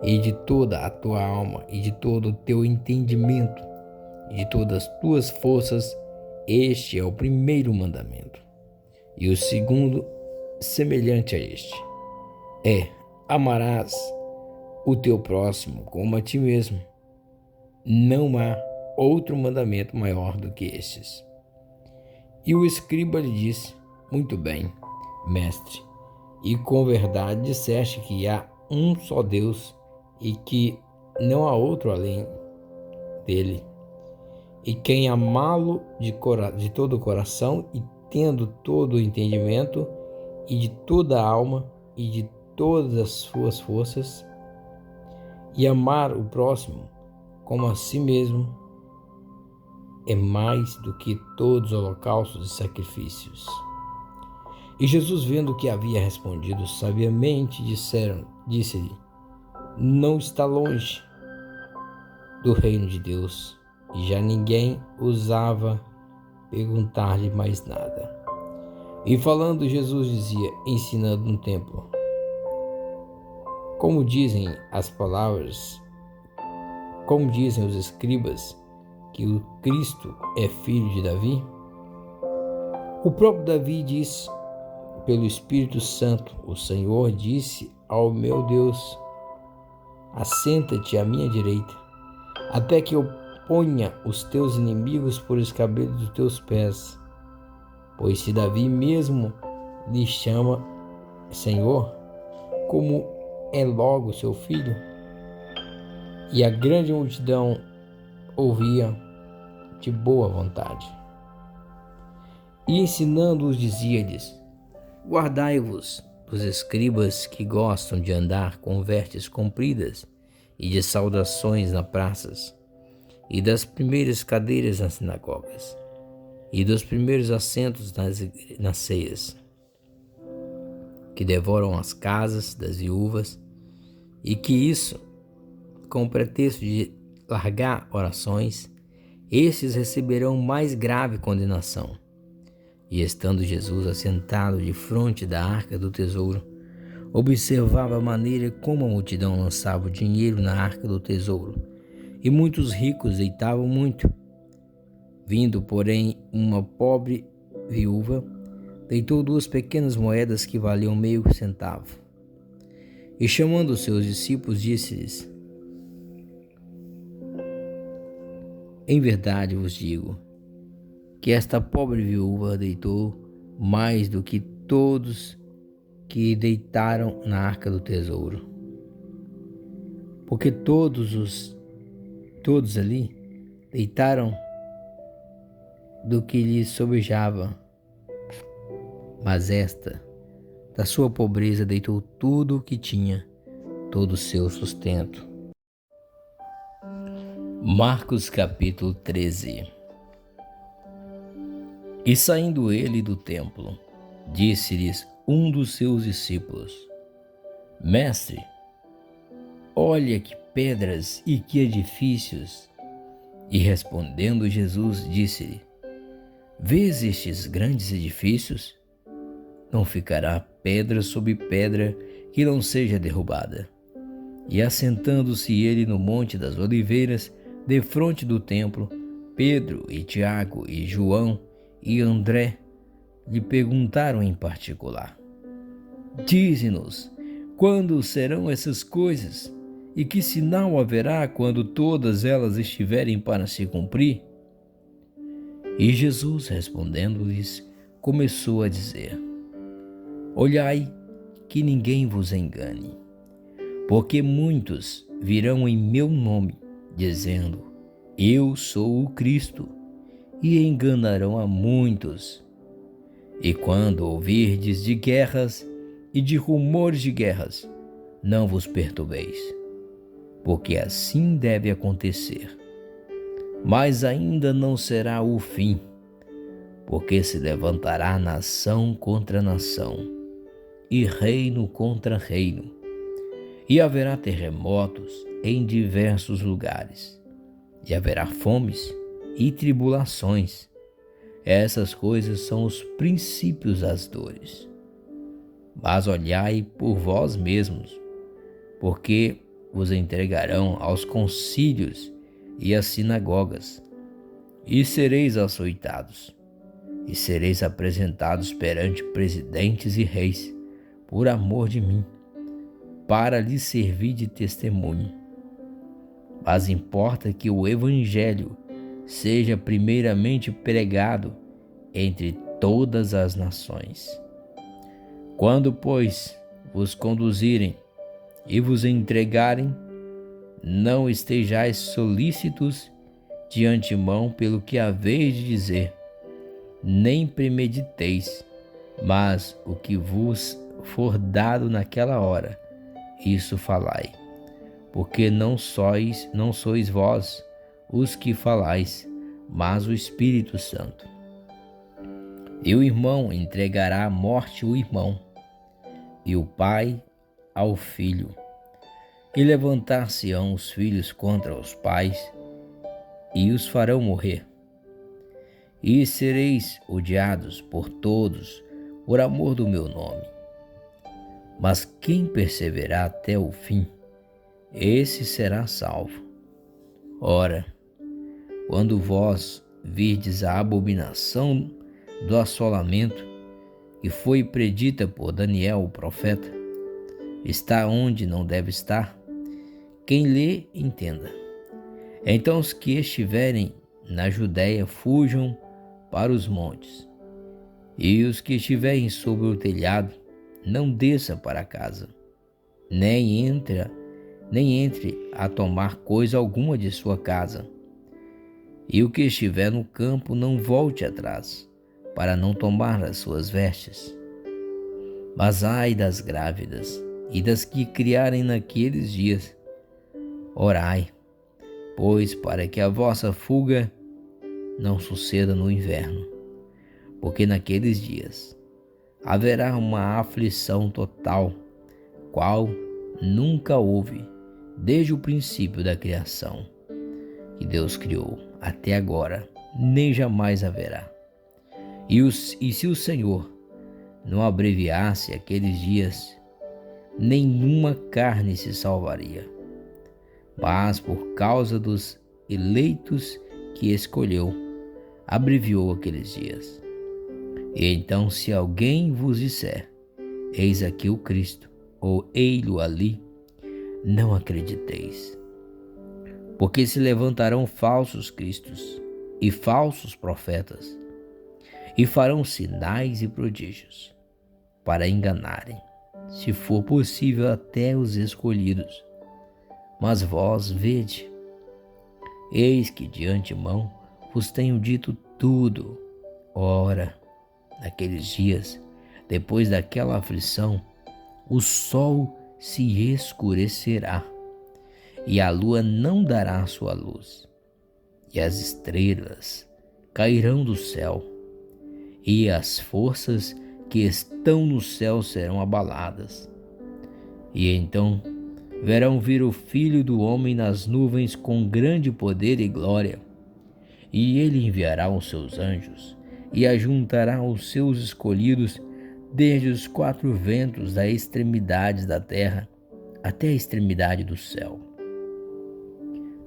e de toda a tua alma, e de todo o teu entendimento, e de todas as tuas forças. Este é o primeiro mandamento. E o segundo, semelhante a este, é: amarás o teu próximo como a ti mesmo. Não há outro mandamento maior do que estes. E o escriba lhe disse: Muito bem, mestre, e com verdade disseste que há um só Deus e que não há outro além dele. E quem amá-lo de todo o coração e tendo todo o entendimento e de toda a alma e de todas as suas forças, e amar o próximo como a si mesmo, é mais do que todos os holocaustos e sacrifícios. E Jesus, vendo que havia respondido sabiamente, disse-lhe: Não está longe do reino de Deus. E já ninguém ousava perguntar-lhe mais nada. E falando, Jesus dizia, ensinando no templo: Como dizem os escribas que o Cristo é filho de Davi? O próprio Davi disse pelo Espírito Santo: O Senhor disse ao meu Deus: Assenta-te à minha direita, até que eu ponha os teus inimigos por escabelo dos teus pés. Pois se Davi mesmo lhe chama Senhor, como é logo seu filho? E a grande multidão ouvia de boa vontade. E ensinando-os dizia-lhes: Guardai-vos dos escribas que gostam de andar com vestes compridas e de saudações nas praças, e das primeiras cadeiras nas sinagogas, e dos primeiros assentos nas ceias, que devoram as casas das viúvas, e que isso, com o pretexto de largar orações, estes receberão mais grave condenação. E estando Jesus assentado defronte da arca do tesouro, observava a maneira como a multidão lançava o dinheiro na arca do tesouro, e muitos ricos deitavam muito. Vindo, porém, uma pobre viúva, deitou 2 pequenas moedas que valiam meio centavo. E chamando os seus discípulos, disse-lhes: Em verdade vos digo que esta pobre viúva deitou mais do que todos que deitaram na arca do tesouro. porque todos ali deitaram do que lhes sobejava, mas esta, da sua pobreza, deitou tudo o que tinha, todo o seu sustento. Marcos capítulo 13. E saindo ele do templo, disse-lhes um dos seus discípulos: Mestre, olha que pedras e que edifícios. E respondendo Jesus, disse-lhe: Vês estes grandes edifícios? Não ficará pedra sobre pedra que não seja derrubada. E assentando-se ele no Monte das Oliveiras, defronte do templo, Pedro e Tiago e João e André lhe perguntaram em particular: Dize-nos, quando serão essas coisas? E que sinal haverá quando todas elas estiverem para se cumprir? E Jesus, respondendo-lhes, começou a dizer: Olhai que ninguém vos engane, porque muitos virão em meu nome, dizendo: Eu sou o Cristo, e enganarão a muitos. E quando ouvirdes de guerras e de rumores de guerras, não vos perturbeis, porque assim deve acontecer. Mas ainda não será o fim, porque se levantará nação contra nação, e reino contra reino, e haverá terremotos em diversos lugares, e haverá fomes e tribulações. Essas coisas são os princípios das dores. Mas olhai por vós mesmos, porque vos entregarão aos concílios e às sinagogas, e sereis açoitados, e sereis apresentados perante presidentes e reis, por amor de mim, para lhes servir de testemunho. Mas importa que o Evangelho seja primeiramente pregado entre todas as nações. Quando, pois, vos conduzirem e vos entregarem, não estejais solícitos de antemão pelo que haveis de dizer, nem premediteis, mas o que vos for dado naquela hora, isso falai, porque não sois vós os que falais, mas o Espírito Santo. E o irmão entregará à morte o irmão, e o pai ao filho. E levantar-se-ão os filhos contra os pais, e os farão morrer. E sereis odiados por todos por amor do meu nome. Mas quem perseverar até o fim, esse será salvo. Ora, quando vós virdes a abominação do assolamento, que foi predita por Daniel o profeta, está onde não deve estar, quem lê, entenda. Então os que estiverem na Judéia fujam para os montes, e os que estiverem sobre o telhado não desça para casa, nem entre a tomar coisa alguma de sua casa. E o que estiver no campo não volte atrás, para não tomar as suas vestes. Mas ai das grávidas e das que criarem naqueles dias. Orai, pois, para que a vossa fuga não suceda no inverno, porque naqueles dias haverá uma aflição total, qual nunca houve desde o princípio da criação que Deus criou até agora, nem jamais haverá. E se o Senhor não abreviasse aqueles dias, nenhuma carne se salvaria. Mas por causa dos eleitos que escolheu, abreviou aqueles dias. E então, se alguém vos disser: Eis aqui o Cristo, ou ei-lo ali, não acrediteis. Porque se levantarão falsos cristos e falsos profetas, e farão sinais e prodígios, para enganarem, se for possível, até os escolhidos. Mas vós vede, eis que de antemão vos tenho dito tudo. Ora, naqueles dias, depois daquela aflição, o sol se escurecerá, e a lua não dará sua luz, e as estrelas cairão do céu, e as forças que estão no céu serão abaladas. E então verão vir o Filho do Homem nas nuvens com grande poder e glória. E ele enviará os seus anjos e ajuntará os seus escolhidos desde os quatro ventos da extremidade da terra até a extremidade do céu.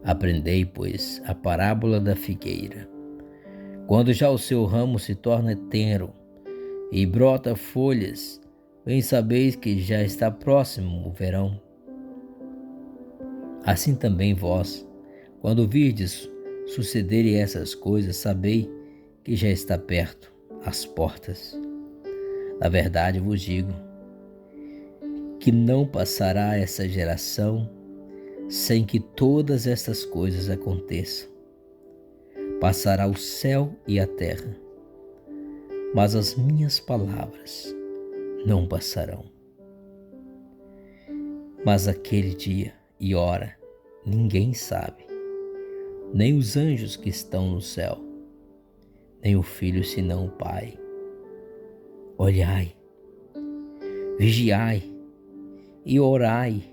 Aprendei, pois, a parábola da figueira. Quando já o seu ramo se torna tenro e brota folhas, bem sabeis que já está próximo o verão. Assim também vós, quando virdes sucederem essas coisas, sabei que já está perto, às portas. Na verdade vos digo que não passará essa geração sem que todas estas coisas aconteçam. Passará o céu e a terra, mas as minhas palavras não passarão. Mas aquele dia e hora ninguém sabe, nem os anjos que estão no céu, nem o Filho senão o Pai. Olhai, vigiai e orai,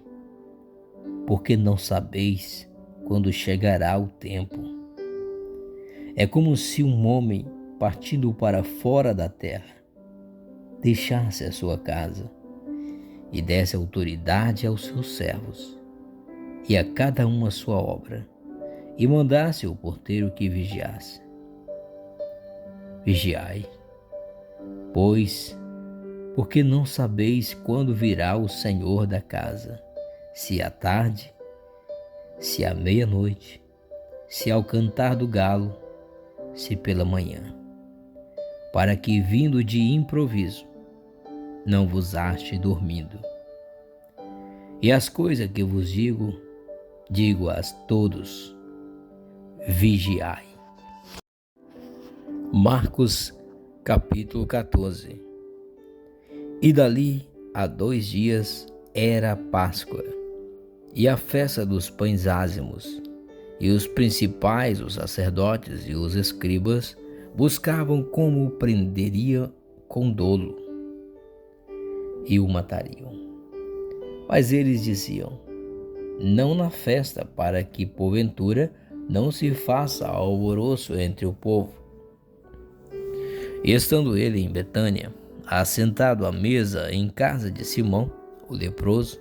porque não sabeis quando chegará o tempo. É como se um homem, partindo para fora da terra, deixasse a sua casa e desse autoridade aos seus servos, e a cada um a sua obra, e mandasse o porteiro que vigiasse. Vigiai, pois, porque não sabeis quando virá o Senhor da casa, se à tarde, se à meia-noite, se ao cantar do galo, se pela manhã, para que, vindo de improviso, não vos ache dormindo. E as coisas que vos digo-as todos: vigiai. Marcos capítulo 14. E dali a 2 dias era a Páscoa e a festa dos pães ázimos, e os principais, os sacerdotes e os escribas, buscavam como o prenderiam com dolo e o matariam. Mas eles diziam: não na festa, para que porventura não se faça alvoroço entre o povo. E estando ele em Betânia, assentado à mesa em casa de Simão, o leproso,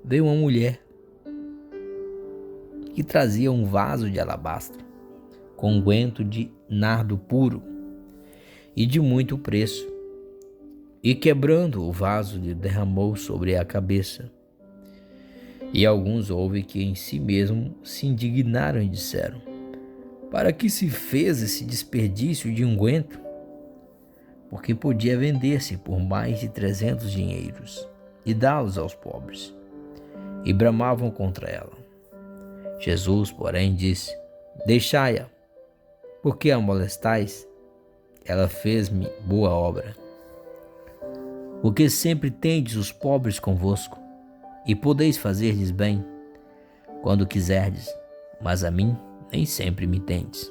veio uma mulher que trazia um vaso de alabastro com unguento de nardo puro e de muito preço, e quebrando o vaso lhe derramou sobre a cabeça. E alguns houve que em si mesmo se indignaram e disseram: para que se fez esse desperdício de unguento? Porque podia vender-se por mais de 300 dinheiros e dá-los aos pobres. E bramavam contra ela. Jesus, porém, disse: deixai-a, porque a molestais? Ela fez-me boa obra. Porque sempre tendes os pobres convosco, e podeis fazer-lhes bem, quando quiserdes, mas a mim nem sempre me tendes.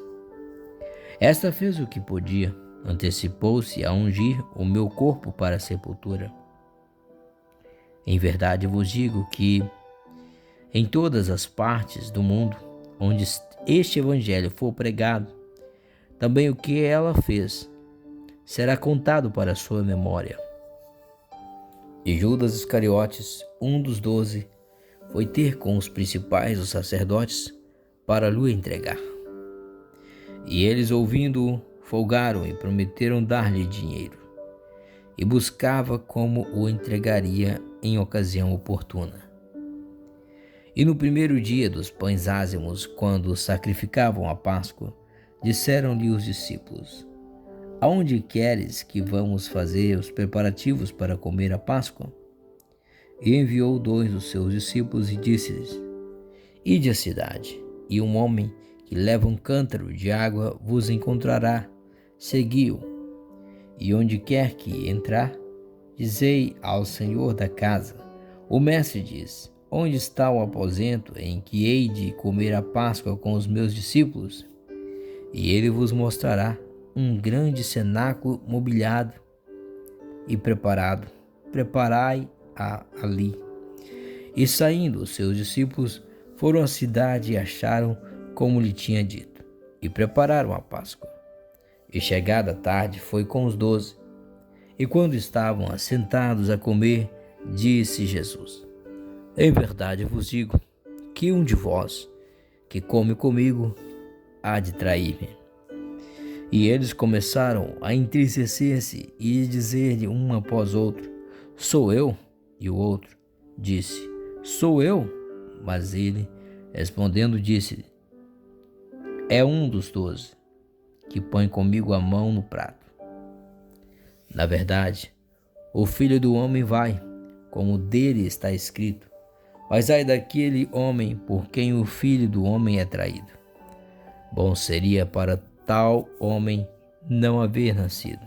Esta fez o que podia, antecipou-se a ungir o meu corpo para a sepultura. Em verdade vos digo que, em todas as partes do mundo onde este evangelho for pregado, também o que ela fez será contado para a sua memória. E Judas Iscariotes, um dos 12, foi ter com os principais dos sacerdotes para lhe entregar. E eles, ouvindo-o, folgaram e prometeram dar-lhe dinheiro, e buscava como o entregaria em ocasião oportuna. E no primeiro dia dos pães ázimos, quando sacrificavam a Páscoa, disseram-lhe os discípulos: aonde queres que vamos fazer os preparativos para comer a Páscoa? E enviou 2 dos seus discípulos e disse-lhes: Ide à cidade, e um homem que leva um cântaro de água vos encontrará. Segui-o, e onde quer que entrar, dizei ao senhor da casa: o mestre diz: onde está o aposento em que hei de comer a Páscoa com os meus discípulos? E ele vos mostrará um grande cenáculo mobiliado e preparado. Preparai-a ali. E saindo, os seus discípulos foram à cidade e acharam como lhe tinha dito, e prepararam a Páscoa. E chegada a tarde, foi com os 12. E quando estavam assentados a comer, disse Jesus: em verdade eu vos digo que um de vós que come comigo há de trair-me. E eles começaram a entristecer-se e dizer-lhe um após outro: sou eu? E o outro disse: sou eu? Mas ele, respondendo, disse: é um dos 12, que põe comigo a mão no prato. Na verdade, o Filho do Homem vai, como dele está escrito, mas ai daquele homem por quem o Filho do Homem é traído. Bom seria para tal homem não haver nascido.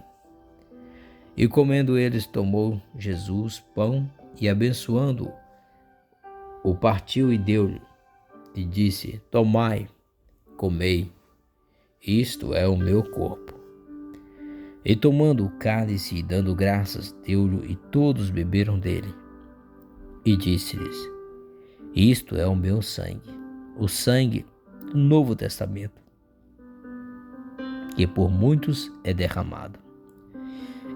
E comendo eles, tomou Jesus pão e, abençoando-o, o partiu e deu-lhe, e disse: tomai, comei, isto é o meu corpo. E tomando o cálice e dando graças, deu-lhe, e todos beberam dele. E disse-lhes: isto é o meu sangue, o sangue do Novo Testamento, que por muitos é derramado.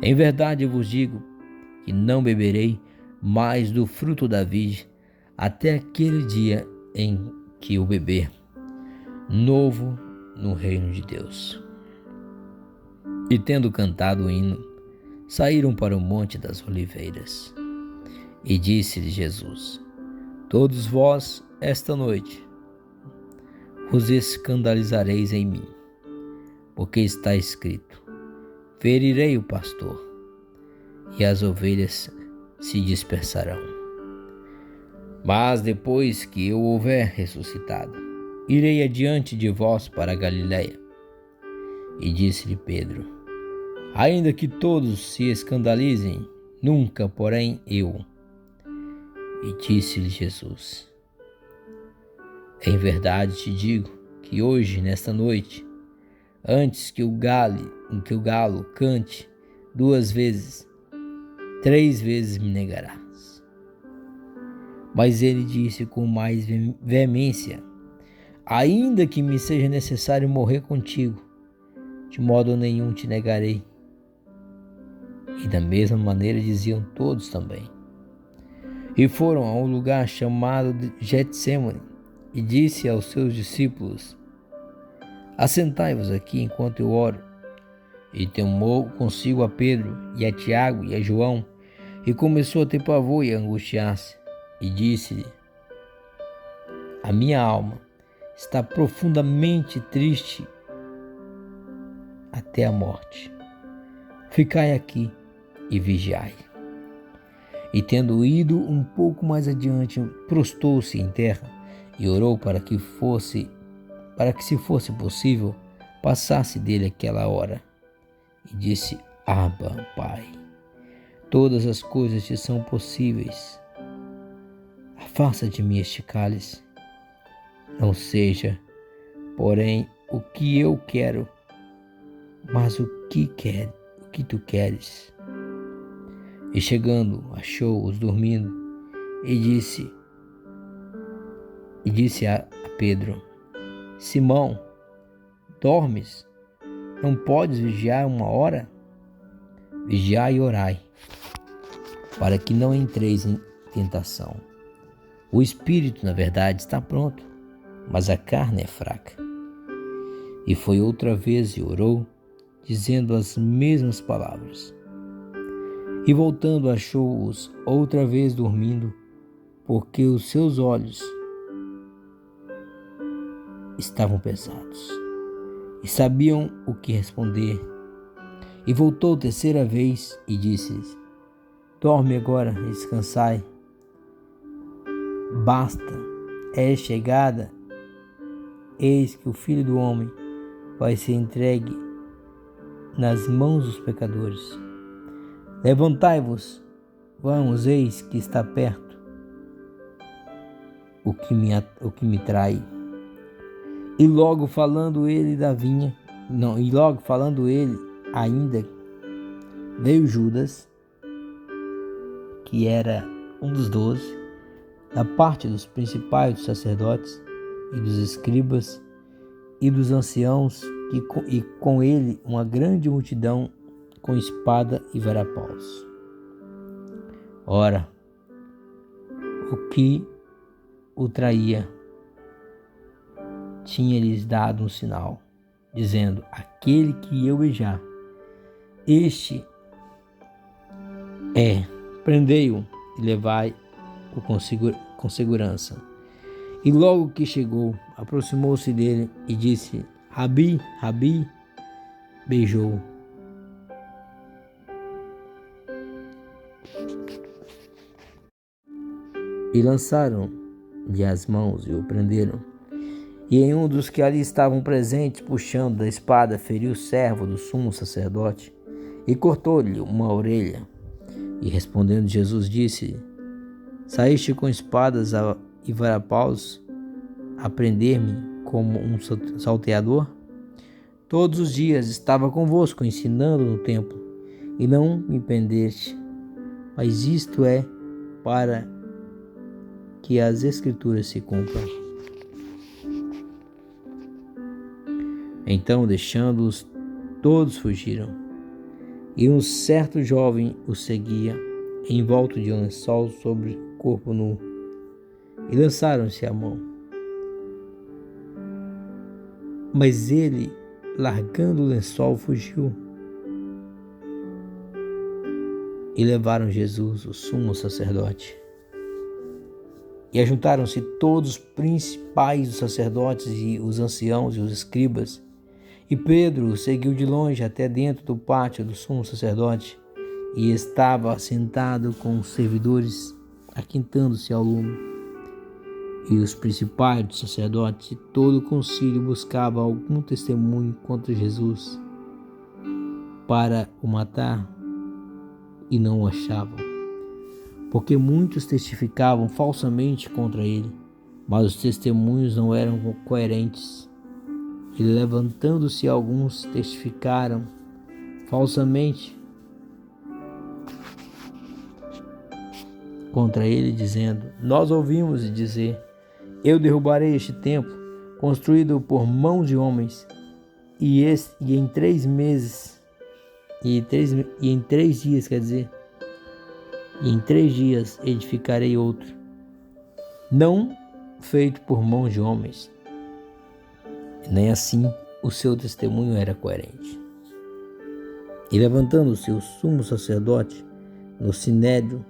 Em verdade eu vos digo que não beberei mais do fruto da vide até aquele dia em que o beber novo no reino de Deus. E tendo cantado o hino, saíram para o Monte das Oliveiras. E disse-lhe Jesus: todos vós, esta noite, vos escandalizareis em mim, porque está escrito: ferirei o pastor, e as ovelhas se dispersarão. Mas depois que eu houver ressuscitado, irei adiante de vós para a Galiléia. E disse-lhe Pedro: ainda que todos se escandalizem, nunca, porém, eu. E disse-lhe Jesus: em verdade te digo que hoje, nesta noite, antes que o galo cante 2 vezes, 3 vezes me negarás. Mas ele disse com mais veemência: ainda que me seja necessário morrer contigo, de modo nenhum te negarei. E da mesma maneira diziam todos também. E foram a um lugar chamado de Getsêmani, e disse aos seus discípulos: assentai-vos aqui enquanto eu oro. E tomou consigo a Pedro, e a Tiago, e a João, e começou a ter pavor e a angustiar-se. E disse-lhe: a minha alma está profundamente triste até a morte. Ficai aqui e vigiai. E tendo ido um pouco mais adiante, prostou-se em terra e orou para que, se fosse possível, passasse dele aquela hora. E disse: Abba, Pai, todas as coisas te são possíveis. Afasta de mim este cálice. Não seja, porém, o que eu quero, mas o que tu queres. E chegando, achou-os dormindo, e disse a Pedro: Simão, dormes? Não podes vigiar 1 hora? Vigiai e orai, para que não entreis em tentação. O espírito, na verdade, está pronto, mas a carne é fraca. E foi outra vez e orou, dizendo as mesmas palavras. E voltando, achou-os outra vez dormindo, porque os seus olhos estavam pesados, e sabiam o que responder. E voltou 3ª vez e disse-lhes: Dorme agora e descansai. Basta é chegada, eis que o Filho do Homem vai ser entregue nas mãos dos pecadores. Levantai-vos, vamos, eis que está perto o que me trai. E logo falando ele ainda, veio Judas, que era um dos 12, da parte dos principais dos sacerdotes e dos escribas e dos anciãos, e com ele uma grande multidão com espada e varapaus. Ora, o que o traía tinha-lhes dado um sinal, dizendo: aquele que eu beijar, este é, prendei-o e levai-o com segurança. E logo que chegou, aproximou-se dele e disse: Rabi, Rabi, beijou-o. E lançaram-lhe as mãos e o prenderam. E em um dos que ali estavam presentes, puxando da espada, feriu o servo do sumo sacerdote e cortou-lhe uma orelha. E respondendo Jesus disse: saíste com espadas e varapaus a prender-me como um salteador? Todos os dias estava convosco ensinando no templo, e não me prendeste. Mas isto é para que as Escrituras se cumpram. Então, deixando-os, todos fugiram. E um certo jovem os seguia, envolto de um lençol sobre o corpo nu, e lançaram-se à mão. Mas ele, largando o lençol, fugiu. E levaram Jesus, o sumo sacerdote. E ajuntaram-se todos os principais dos sacerdotes e os anciãos e os escribas. E Pedro o seguiu de longe até dentro do pátio do sumo sacerdote, e estava sentado com os servidores, aquentando-se ao lume. E os principais dos sacerdotes e todo o concílio buscavam algum testemunho contra Jesus para o matar, e não o achavam, porque muitos testificavam falsamente contra ele, mas os testemunhos não eram coerentes. E levantando-se alguns, testificaram falsamente contra ele, dizendo: nós ouvimos dizer: eu derrubarei este templo, construído por mãos de homens, e em 3 meses, e em 3 dias, e em 3 dias edificarei outro, não feito por mãos de homens. Nem assim o seu testemunho era coerente. E levantando-se o sumo sacerdote no sinédrio,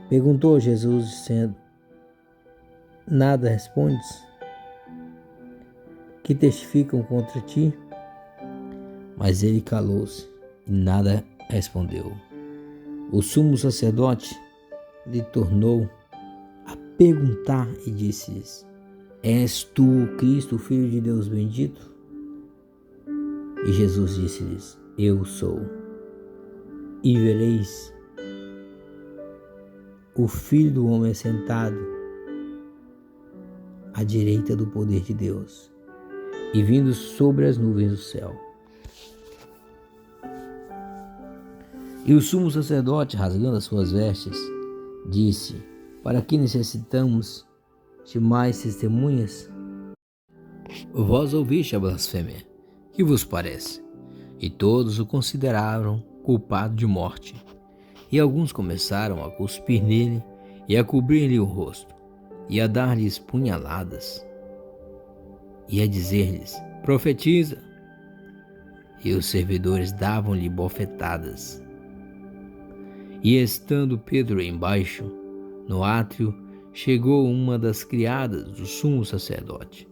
perguntou a Jesus, dizendo: nada respondes? Que testificam contra ti? Mas ele calou-se e nada respondeu. O sumo sacerdote lhe tornou a perguntar e disse-lhes: és tu o Cristo, o Filho de Deus bendito? E Jesus disse-lhes: eu sou. E vereis o Filho do Homem assentado à direita do poder de Deus, e vindo sobre as nuvens do céu. E o sumo sacerdote, rasgando as suas vestes, disse: para que necessitamos de mais testemunhas? Vós ouviste a blasfêmia, que vos parece? E todos o consideraram culpado de morte. E alguns começaram a cuspir nele e a cobrir-lhe o rosto, e a dar-lhes punhaladas, e a dizer-lhes: profetiza. E os servidores davam-lhe bofetadas. E estando Pedro embaixo, no átrio, chegou uma das criadas do sumo sacerdote,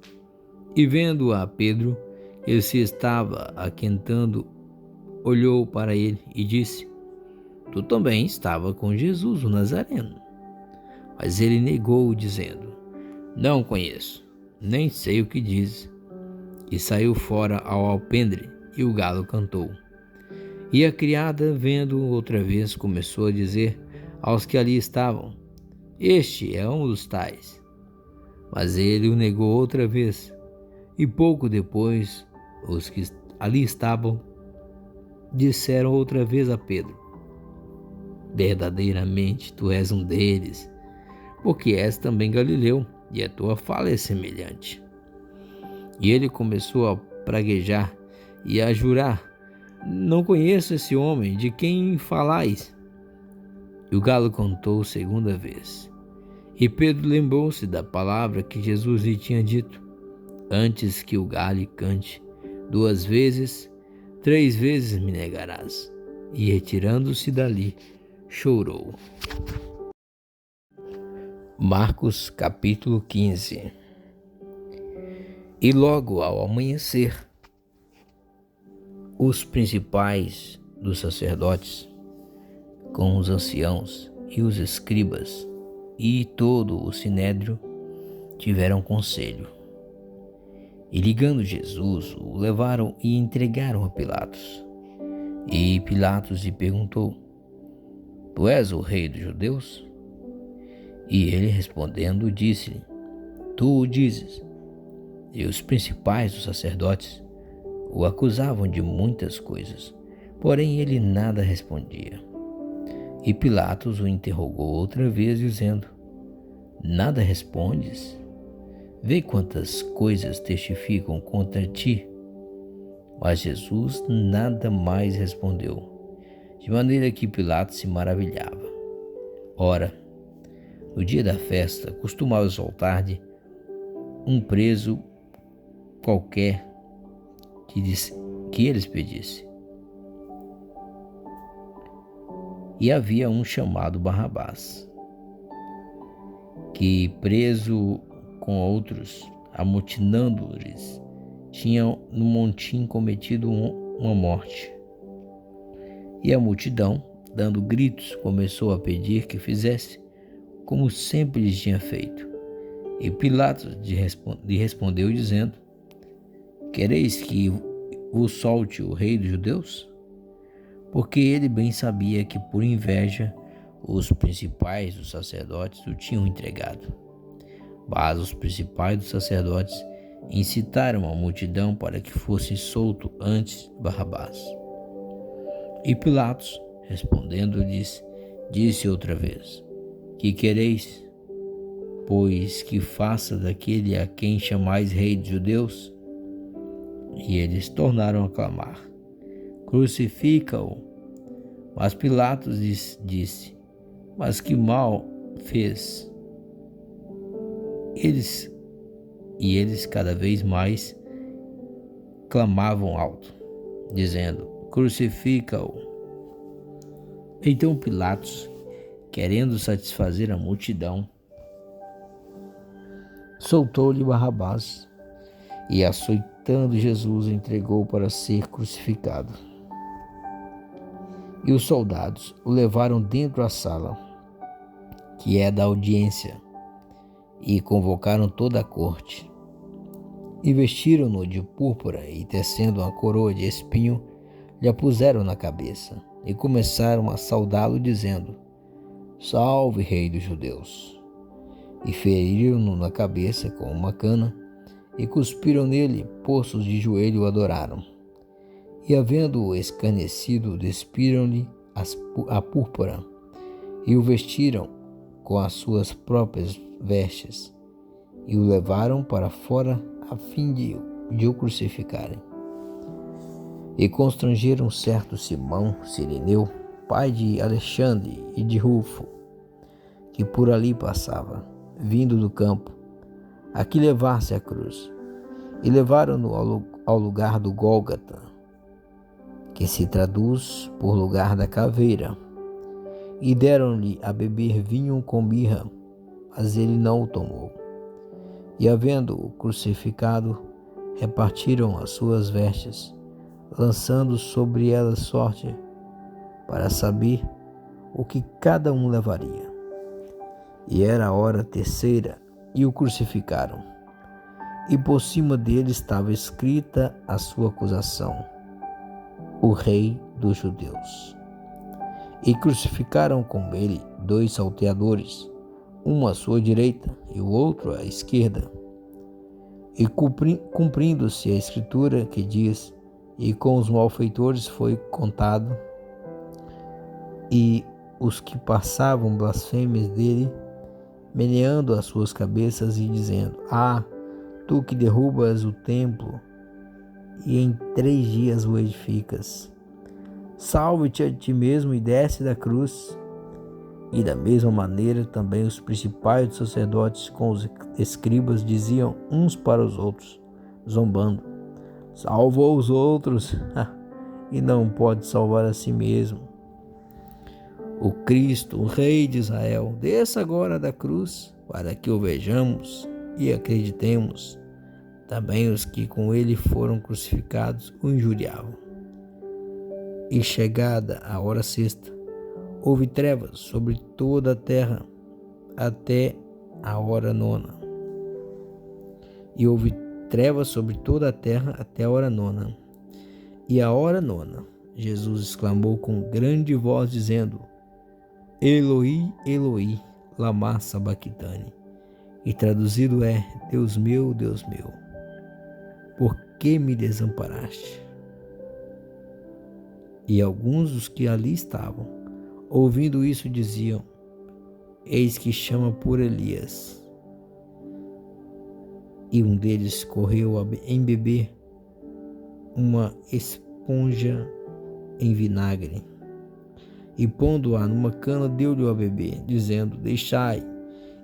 e vendo a Pedro, ele se estava aquentando, olhou para ele e disse: tu também estava com Jesus o Nazareno. Mas ele negou, dizendo: Não conheço, nem sei o que diz. E saiu fora ao alpendre, e o galo cantou. E a criada, vendo outra vez, começou a dizer aos que ali estavam: Este é um dos tais. Mas ele o negou outra vez. E pouco depois, os que ali estavam disseram outra vez a Pedro: Verdadeiramente tu és um deles, porque és também Galileu, e a tua fala é semelhante. E ele começou a praguejar e a jurar: Não conheço esse homem, de quem falais? E o galo cantou segunda vez. E Pedro lembrou-se da palavra que Jesus lhe tinha dito: Antes que o galo cante 2 vezes, 3 vezes me negarás. E retirando-se dali, chorou. Marcos capítulo 15. E logo ao amanhecer, os principais dos sacerdotes, com os anciãos e os escribas e todo o sinédrio, tiveram conselho. E ligando Jesus, o levaram e entregaram a Pilatos. E Pilatos lhe perguntou: Tu és o rei dos judeus? E ele respondendo disse-lhe: Tu o dizes. E os principais dos sacerdotes o acusavam de muitas coisas, porém ele nada respondia. E Pilatos o interrogou outra vez, dizendo: Nada respondes? Vê quantas coisas testificam contra ti. Mas Jesus nada mais respondeu, de maneira que Pilatos se maravilhava. Ora, no dia da festa, costumava soltar-lhe um preso qualquer que eles pedissem. E havia um chamado Barrabás, que, preso com outros, amotinando-lhes, tinha no montim cometido uma morte. E a multidão, dando gritos, começou a pedir que fizesse como sempre lhes tinha feito. E Pilatos lhe respondeu, dizendo: Quereis que vos solte o rei dos judeus? Porque ele bem sabia que por inveja os principais dos sacerdotes o tinham entregado. Mas os principais dos sacerdotes incitaram a multidão para que fosse solto antes Barrabás. E Pilatos, respondendo-lhes, disse outra vez: Que quereis, pois que faça daquele a quem chamais rei dos judeus? E eles tornaram a clamar: Crucifica-o. Mas Pilatos disse: Mas que mal fez? Eles cada vez mais clamavam alto, dizendo: Crucifica-o. Então Pilatos, querendo satisfazer a multidão, soltou-lhe Barrabás e, açoitando Jesus, entregou para ser crucificado. E os soldados o levaram dentro da sala, que é da audiência, e convocaram toda a corte. E vestiram-no de púrpura e, tecendo uma coroa de espinho, lhe a puseram na cabeça. E começaram a saudá-lo, dizendo: Salve, rei dos judeus! E feriram-no na cabeça com uma cana, e cuspiram nele, postos de joelho, o adoraram. E, havendo-o escarnecido, despiram-lhe a púrpura, e o vestiram com as suas próprias vestes, e o levaram para fora a fim de o crucificarem. E constrangeram certo Simão Cireneu, pai de Alexandre e de Rufo, que por ali passava, vindo do campo, a que levasse a cruz. E levaram-no ao lugar do Gólgota, que se traduz por lugar da caveira, e deram-lhe a beber vinho com mirra, mas ele não o tomou. E, havendo-o crucificado, repartiram as suas vestes, lançando sobre elas sorte, para saber o que cada um levaria. E era a hora terceira, e o crucificaram. E por cima dele estava escrita a sua acusação: o Rei dos Judeus. E crucificaram com ele 2 salteadores, um à sua direita e o outro à esquerda. E cumprindo-se a escritura que diz: e com os malfeitores foi contado, e os que passavam blasfêmias dele, meneando as suas cabeças e dizendo: tu que derrubas o templo e em 3 dias o edificas, salve-te a ti mesmo e desce da cruz. E da mesma maneira também os principais dos sacerdotes com os escribas diziam uns para os outros, zombando: salvou os outros e não pode salvar a si mesmo. O Cristo, o Rei de Israel, desça agora da cruz para que o vejamos e acreditemos. Também os que com ele foram crucificados o injuriavam. E chegada a hora sexta, houve trevas sobre toda a terra até a hora nona. E houve trevas sobre toda a terra até a hora nona. E a hora nona, Jesus exclamou com grande voz, dizendo: Eloi, Eloi, lama sabachthani. E traduzido é: Deus meu, por que me desamparaste? E alguns dos que ali estavam, ouvindo isso, diziam: eis que chama por Elias. E um deles correu a embeber uma esponja em vinagre, e pondo-a numa cana, deu-lhe a beber, dizendo: deixai,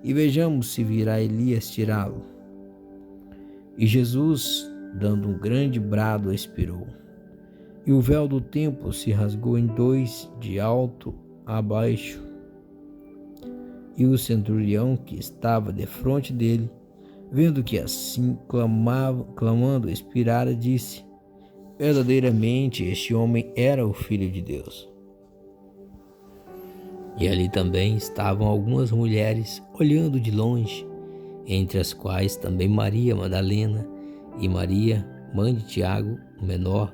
e vejamos se virá Elias tirá-lo. E Jesus, dando um grande brado, expirou. E o véu do templo se rasgou em 2, de alto a baixo. E o centurião que estava defronte dele, vendo que assim clamando expirara, disse: verdadeiramente este homem era o Filho de Deus. E ali também estavam algumas mulheres olhando de longe, entre as quais também Maria Madalena e Maria, mãe de Tiago, o menor,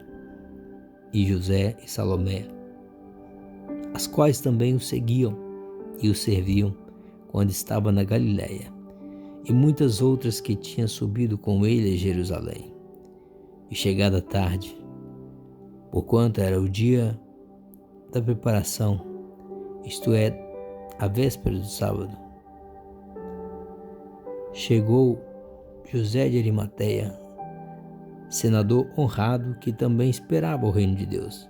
e José e Salomé, as quais também o seguiam e o serviam quando estava na Galiléia, e muitas outras que tinham subido com ele a Jerusalém. E chegada a tarde, porquanto era o dia da preparação, isto é, a véspera do sábado, chegou José de Arimateia, senador honrado, que também esperava o reino de Deus,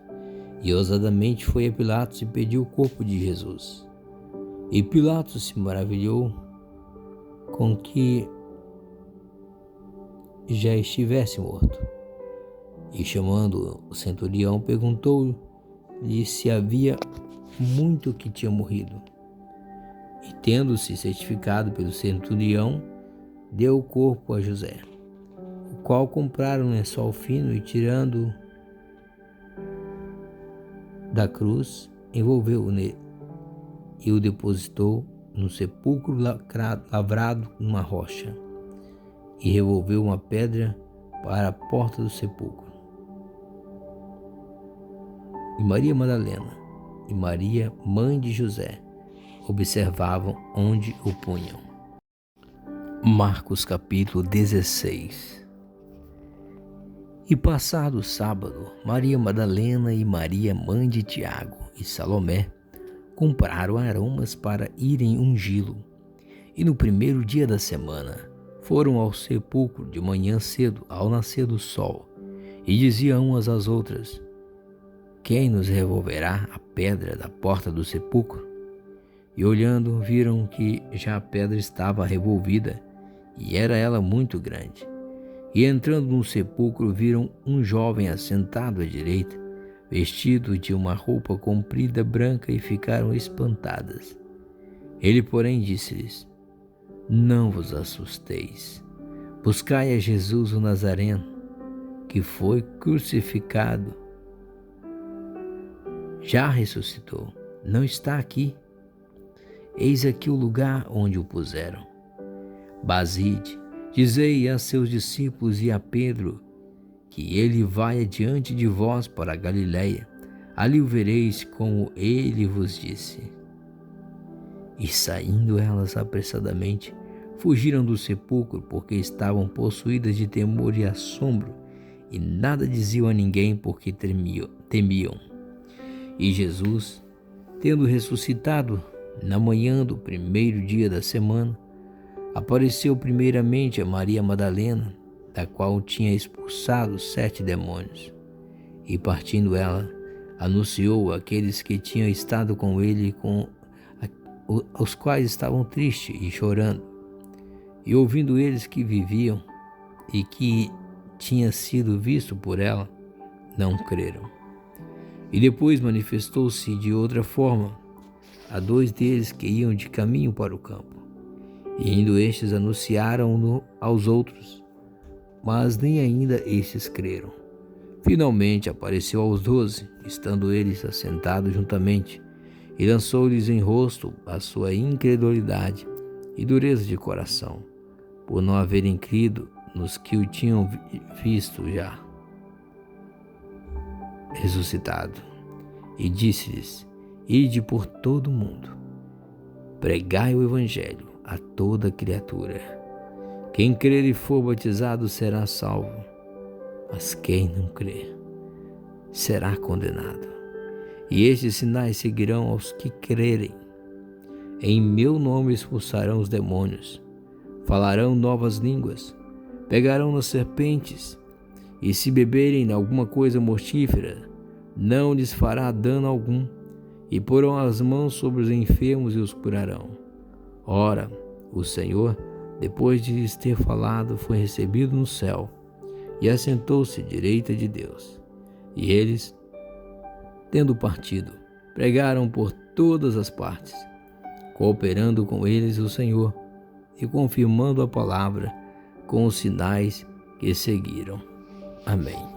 e ousadamente foi a Pilatos e pediu o corpo de Jesus. E Pilatos se maravilhou com que já estivesse morto, e chamando o centurião, perguntou-lhe se havia muito que tinha morrido. E tendo-se certificado pelo centurião, deu o corpo a José, o qual compraram um lençol fino e, tirando da cruz, envolveu-o nele e o depositou no sepulcro lavrado numa rocha, e revolveu uma pedra para a porta do sepulcro. E Maria Madalena e Maria, mãe de José, observavam onde o punham. Marcos capítulo 16. E passado o sábado, Maria Madalena e Maria, mãe de Tiago e Salomé, compraram aromas para irem ungí-lo. E no primeiro dia da semana, foram ao sepulcro de manhã cedo, ao nascer do sol, e diziam umas às outras: quem nos revolverá a pedra da porta do sepulcro? E olhando, viram que já a pedra estava revolvida, e era ela muito grande. E entrando no sepulcro, viram um jovem assentado à direita, vestido de uma roupa comprida branca, e ficaram espantadas. Ele, porém, disse-lhes: não vos assusteis. Buscai a Jesus o Nazareno, que foi crucificado. Já ressuscitou, não está aqui. Eis aqui o lugar onde o puseram. Baside, dizei a seus discípulos e a Pedro que ele vai adiante de vós para a Galiléia. Ali o vereis, como ele vos disse. E saindo elas apressadamente, fugiram do sepulcro, porque estavam possuídas de temor e assombro, e nada diziam a ninguém, porque temiam. E Jesus, tendo ressuscitado na manhã do primeiro dia da semana, apareceu primeiramente a Maria Madalena, da qual tinha expulsado 7 demônios. E partindo ela, anunciou àqueles que tinham estado com ele, os quais estavam tristes e chorando. E ouvindo eles que viviam e que tinha sido visto por ela, não creram. E depois manifestou-se de outra forma a 2 deles que iam de caminho para o campo. E indo estes, anunciaram-no aos outros, mas nem ainda estes creram. Finalmente apareceu aos 12, estando eles assentados juntamente, e lançou-lhes em rosto a sua incredulidade e dureza de coração, por não haverem crido nos que o tinham visto já ressuscitado. E disse-lhes: ide por todo o mundo, pregai o evangelho a toda criatura. Quem crer e for batizado será salvo, mas quem não crer será condenado. E estes sinais seguirão aos que crerem. Em meu nome expulsarão os demônios, falarão novas línguas, pegarão nas serpentes, e se beberem alguma coisa mortífera, não lhes fará dano algum, e porão as mãos sobre os enfermos e os curarão. Ora, o Senhor, depois de lhes ter falado, foi recebido no céu, e assentou-se à direita de Deus. E eles, tendo partido, pregaram por todas as partes, cooperando com eles o Senhor e confirmando a palavra com os sinais que seguiram. Amém.